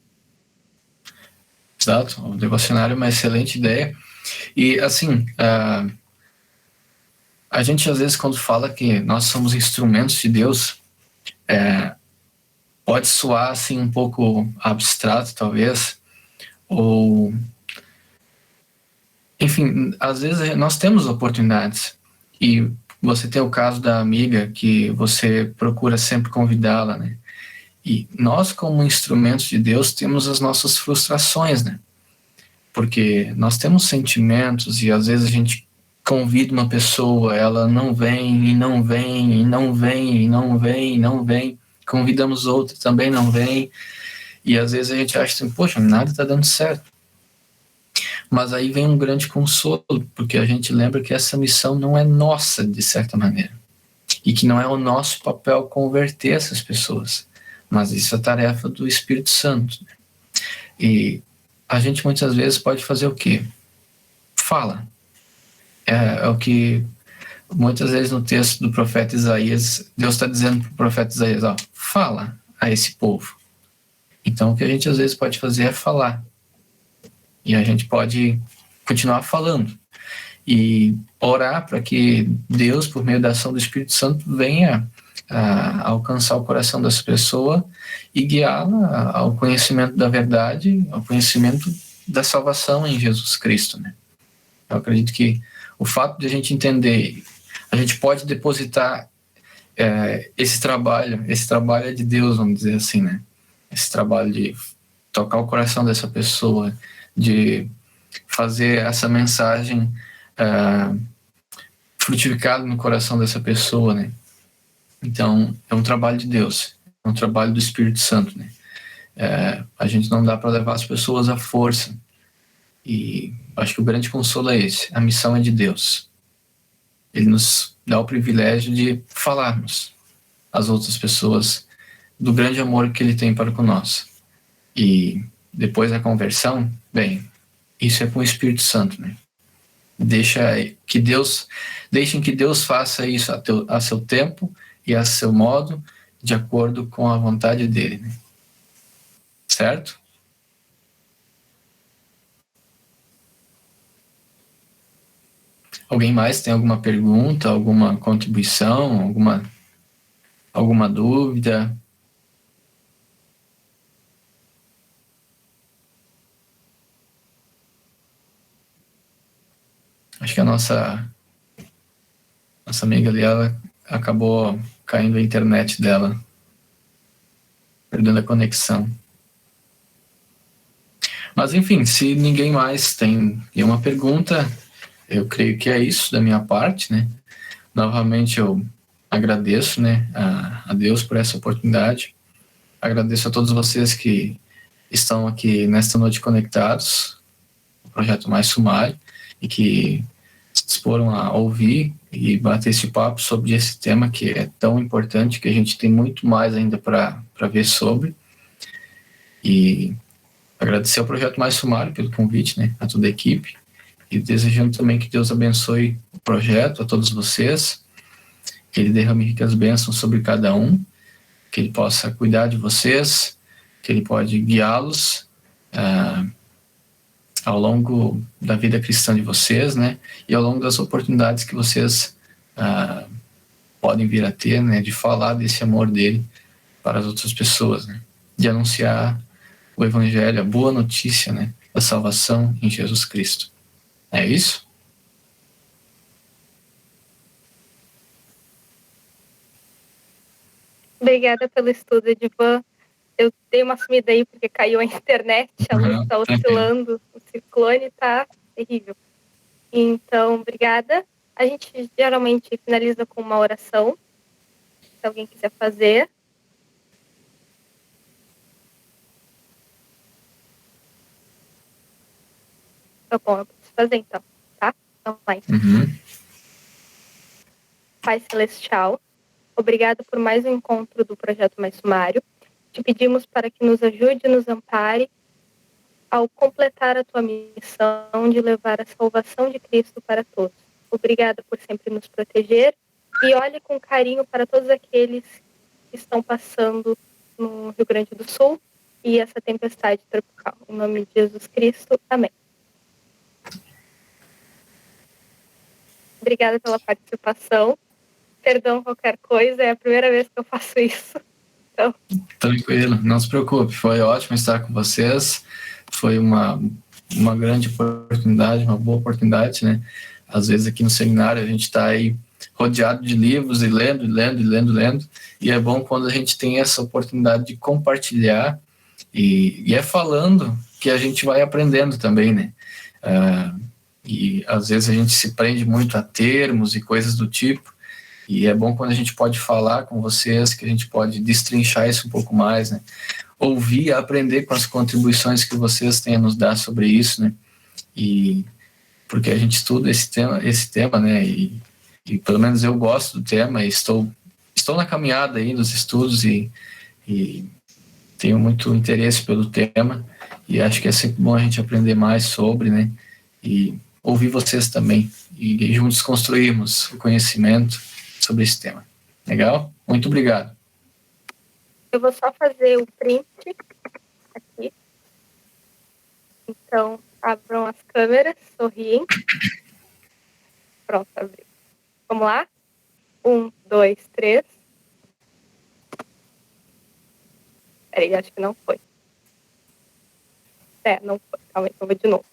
Exato, o devocionário é uma excelente ideia. E, assim, a gente às vezes quando fala que nós somos instrumentos de Deus, pode soar assim um pouco abstrato, talvez, ou enfim, às vezes nós temos oportunidades e você tem o caso da amiga que você procura sempre convidá-la, né? E nós, como instrumentos de Deus, temos as nossas frustrações, né? Porque nós temos sentimentos e às vezes a gente convida uma pessoa, ela não vem, e não vem, e não vem, e não vem, e não vem. Convidamos outra, também não vem. E às vezes a gente acha assim, poxa, nada está dando certo. Mas aí vem um grande consolo, porque a gente lembra que essa missão não é nossa, de certa maneira. E que não é o nosso papel converter essas pessoas. Mas isso é tarefa do Espírito Santo. E a gente muitas vezes pode fazer o quê? Fala. É o que muitas vezes no texto do profeta Isaías, Deus está dizendo para o profeta Isaías, ó, fala a esse povo. Então o que a gente às vezes pode fazer é falar. E a gente pode continuar falando. E orar para que Deus, por meio da ação do Espírito Santo, venha a alcançar o coração dessa pessoa e guiá-la ao conhecimento da verdade, ao conhecimento da salvação em Jesus Cristo, né? Eu acredito que o fato de a gente entender, a gente pode depositar esse trabalho é de Deus, vamos dizer assim, né? Esse trabalho de tocar o coração dessa pessoa, de fazer essa mensagem frutificada no coração dessa pessoa, né? Então, é um trabalho de Deus, é um trabalho do Espírito Santo, né? A gente não dá para levar as pessoas à força. E acho que o grande consolo é esse, a missão é de Deus. Ele nos dá o privilégio de falarmos às outras pessoas do grande amor que ele tem para com nós. E depois da conversão, bem, isso é com o Espírito Santo, né? Deixem que Deus faça isso a seu tempo e a seu modo, de acordo com a vontade dele, né? Certo? Alguém mais tem alguma pergunta, alguma contribuição, alguma dúvida? Acho que a nossa amiga ali, ela acabou caindo a internet dela, perdendo a conexão. Mas enfim, se ninguém mais tem nenhuma pergunta, eu creio que é isso da minha parte, né? Novamente eu agradeço, né, a Deus por essa oportunidade. Agradeço a todos vocês que estão aqui nesta noite conectados, o Projeto Mais Sumário, e que se disporam a ouvir e bater esse papo sobre esse tema que é tão importante, que a gente tem muito mais ainda para ver sobre. E agradecer ao Projeto Mais Sumário pelo convite, né, a toda a equipe, e desejando também que Deus abençoe o projeto, a todos vocês, que Ele derrame ricas bênçãos sobre cada um, que Ele possa cuidar de vocês, que Ele pode guiá-los ao longo da vida cristã de vocês, né, e ao longo das oportunidades que vocês podem vir a ter, né, de falar desse amor dele para as outras pessoas, né, de anunciar o Evangelho, a boa notícia, né, da salvação em Jesus Cristo. É isso? Obrigada pelo estudo, Edivan. Eu dei uma sumida aí porque caiu a internet, a luz está oscilando, o ciclone está terrível. Então, obrigada. A gente geralmente finaliza com uma oração, se alguém quiser fazer. Tá bom, eu preciso fazer então, tá? Então vai. Pai Celestial, obrigada por mais um encontro do Projeto Mais Sumário. Te pedimos para que nos ajude e nos ampare ao completar a tua missão de levar a salvação de Cristo para todos. Obrigada por sempre nos proteger e olhe com carinho para todos aqueles que estão passando no Rio Grande do Sul e essa tempestade tropical. Em nome de Jesus Cristo, amém. Obrigada pela participação. Perdão qualquer coisa, é a primeira vez que eu faço isso. Então... Tranquilo, não se preocupe. Foi ótimo estar com vocês. Foi uma grande oportunidade, uma boa oportunidade, né? Às vezes aqui no seminário a gente está aí rodeado de livros e lendo. E é bom quando a gente tem essa oportunidade de compartilhar e é falando que a gente vai aprendendo também, né? E às vezes a gente se prende muito a termos e coisas do tipo, e é bom quando a gente pode falar com vocês, que a gente pode destrinchar isso um pouco mais, né? Ouvir e aprender com as contribuições que vocês têm a nos dar sobre isso, né? E porque a gente estuda esse tema, né? E pelo menos eu gosto do tema, e estou na caminhada aí dos estudos e tenho muito interesse pelo tema, e acho que é sempre bom a gente aprender mais sobre, né? E ouvir vocês também, e juntos construirmos o conhecimento sobre esse tema. Legal? Muito obrigado. Eu vou só fazer o print aqui. Então, abram as câmeras, sorriem. Pronto, abriu. Vamos lá? 1, 2, 3. Peraí, acho que não foi. Não foi. Calma aí, eu vou de novo.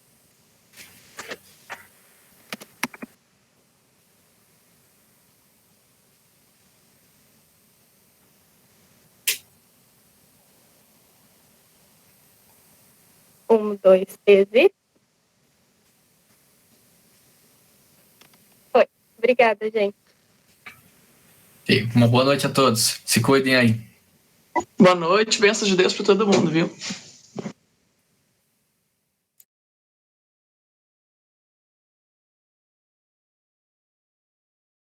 Um, dois, 13. Foi. Obrigada, gente. Uma boa noite a todos. Se cuidem aí. Boa noite, bênçãos de Deus para todo mundo, viu?